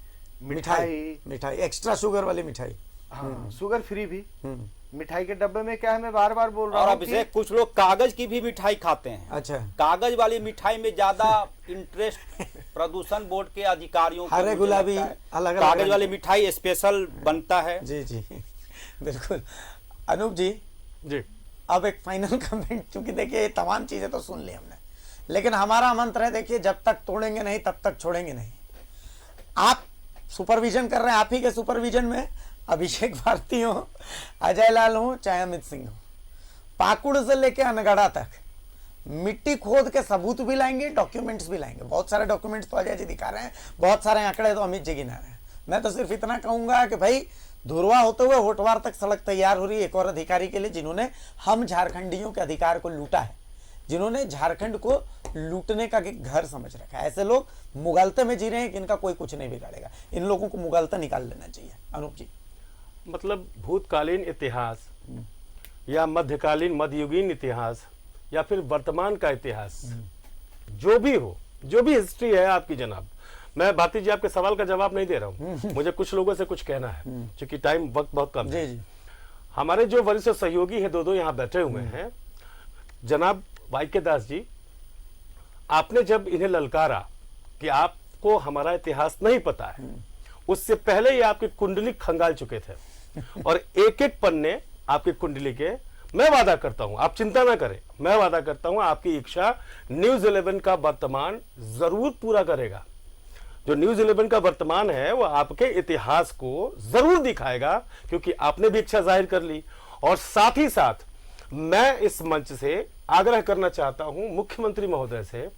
मिठाई, एक्स्ट्रा शुगर वाली मिठाई, हाँ शुगर फ्री भी मिठाई के डब्बे में क्या है, मैं बार बार बोल रहा हूँ। अभिषेक कुछ लोग कागज की भी मिठाई खाते हैं। अच्छा, कागज वाली मिठाई में ज्यादा इंटरेस्ट प्रदूषण बोर्ड के अधिकारियों को, हरे गुलाबी अलग कागज वाली मिठाई स्पेशल बनता है। जी जी बिल्कुल। अनूप जी अब एक फाइनल कमेंट, क्योंकि देखिए ये तमाम चीजें तो सुन ली हमने, लेकिन हमारा मंत्र है देखिए, जब तक तोड़ेंगे नहीं तब तक छोड़ेंगे नहीं। आप सुपरविजन कर रहे हैं, आप ही के सुपरविजन में अभिषेक भारती हो, अजय लाल हो, चाहे अमित सिंह हो, पाकुड़ से लेके अनगढ़ा तक मिट्टी खोद के सबूत भी लाएंगे, डॉक्यूमेंट्स भी लाएंगे। बहुत सारे डॉक्यूमेंट्स तो अजय जी दिखा रहे हैं, बहुत सारे आंकड़े तो अमित जी गिना रहे हैं। मैं तो सिर्फ इतना कहूंगा कि भाई धुरवा होते हुए होटवार तक सड़क तैयार हो रही है एक और अधिकारी के लिए, जिन्होंने हम झारखंडियों के अधिकार को लूटा है, जिन्होंने झारखंड को लूटने का घर समझ रखा है। ऐसे लोग मुगलते में जी रहे हैं कि इनका कोई कुछ नहीं बिगाड़ेगा। इन लोगों को मुगलता निकाल लेना चाहिए। अनूप जी, मतलब भूतकालीन इतिहास या मध्यकालीन मध्ययुगीन इतिहास या फिर वर्तमान का इतिहास, जो भी हो, जो भी हिस्ट्री है आपकी जनाब, मैं भारती जी आपके सवाल का जवाब नहीं दे रहा हूं, मुझे कुछ लोगों से कुछ कहना है क्योंकि टाइम वक्त बहुत कम है। हमारे जो वरिष्ठ सहयोगी है दो यहाँ बैठे हुए हैं, जनाब वाईके दास जी, आपने जब इन्हें ललकारा कि आपको हमारा इतिहास नहीं पता है, उससे पहले ये आपकी कुंडली खंगाल चुके थे और एक एक पन्ने आपकी कुंडली के, मैं वादा करता हूं, आप चिंता ना करें, मैं वादा करता हूं आपकी इच्छा न्यूज 11 का वर्तमान जरूर पूरा करेगा। जो न्यूज 11 का वर्तमान है वो आपके इतिहास को जरूर दिखाएगा, क्योंकि आपने भी इच्छा जाहिर कर ली। और साथ ही साथ मैं इस मंच से आग्रह करना चाहता हूं मुख्यमंत्री महोदय से,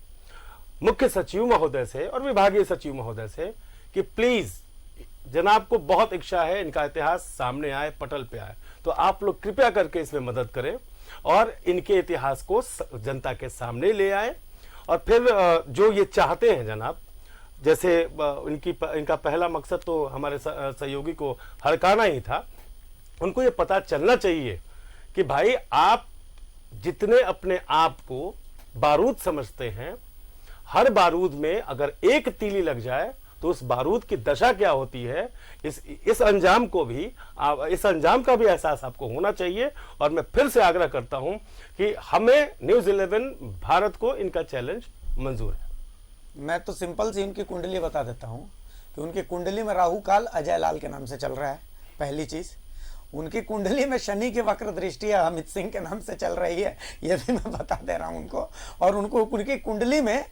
मुख्य सचिव महोदय से और विभागीय सचिव महोदय से कि प्लीज, जनाब को बहुत इच्छा है इनका इतिहास सामने आए, पटल पे आए, तो आप लोग कृपया करके इसमें मदद करें और इनके इतिहास को जनता के सामने ले आए। और फिर जो ये चाहते हैं जनाब, जैसे इनका पहला मकसद तो हमारे सहयोगी को हड़काना ही था, उनको ये पता चलना चाहिए कि भाई आप जितने अपने आप को बारूद समझते हैं, हर बारूद में अगर एक तीली लग जाए तो उस बारूद की दशा क्या होती है, इस अंजाम का भी एहसास आपको होना चाहिए। और मैं फिर से आग्रह करता हूं कि हमें न्यूज 11 भारत को इनका चैलेंज मंजूर है। मैं तो सिंपल सी इनकी कुंडली बता देता हूं कि उनकी कुंडली में राहु काल अजय लाल के नाम से चल रहा है। पहली चीज, उनकी कुंडली में शनि की वक्र दृष्टि अमित सिंह के नाम से चल रही है, ये भी मैं बता दे रहा हूं उनको। और उनको उनकी कुंडली में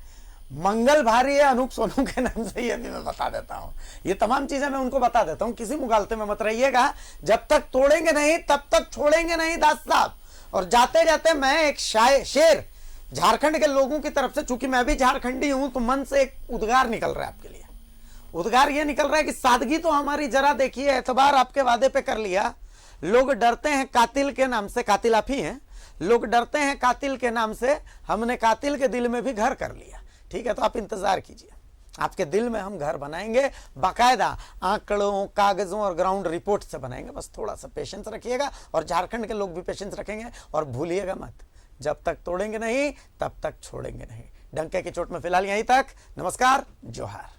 मंगल भारी है अनूप सोनू के नाम से, ये भी मैं बता देता हूं। ये तमाम चीजें मैं उनको बता देता हूं, किसी मुगालते में मत रहिएगा। जब तक तोड़ेंगे नहीं तब तक छोड़ेंगे नहीं दास साहब। और जाते जाते मैं एक शेर झारखंड के लोगों की तरफ से, चूंकि मैं भी झारखंडी हूं, तो मन से एक उद्गार निकल रहा है आपके लिए। उद्गार ये निकल रहा है कि सादगी तो हमारी जरा देखिए, एतबार आपके वादे पे कर लिया। लोग डरते हैं कातिल के नाम से, कातिल आप ही हैं, लोग डरते हैं कातिल के नाम से, हमने कातिल के दिल में भी घर कर लिया। ठीक है, तो आप इंतजार कीजिए, आपके दिल में हम घर बनाएंगे, बाकायदा आंकड़ों, कागजों और ग्राउंड रिपोर्ट से बनाएंगे। बस थोड़ा सा पेशेंस रखिएगा, और झारखंड के लोग भी पेशेंस रखेंगे। और भूलिएगा मत, जब तक तोड़ेंगे नहीं तब तक छोड़ेंगे नहीं। डंके की चोट में फिलहाल यहीं तक। नमस्कार, जोहार।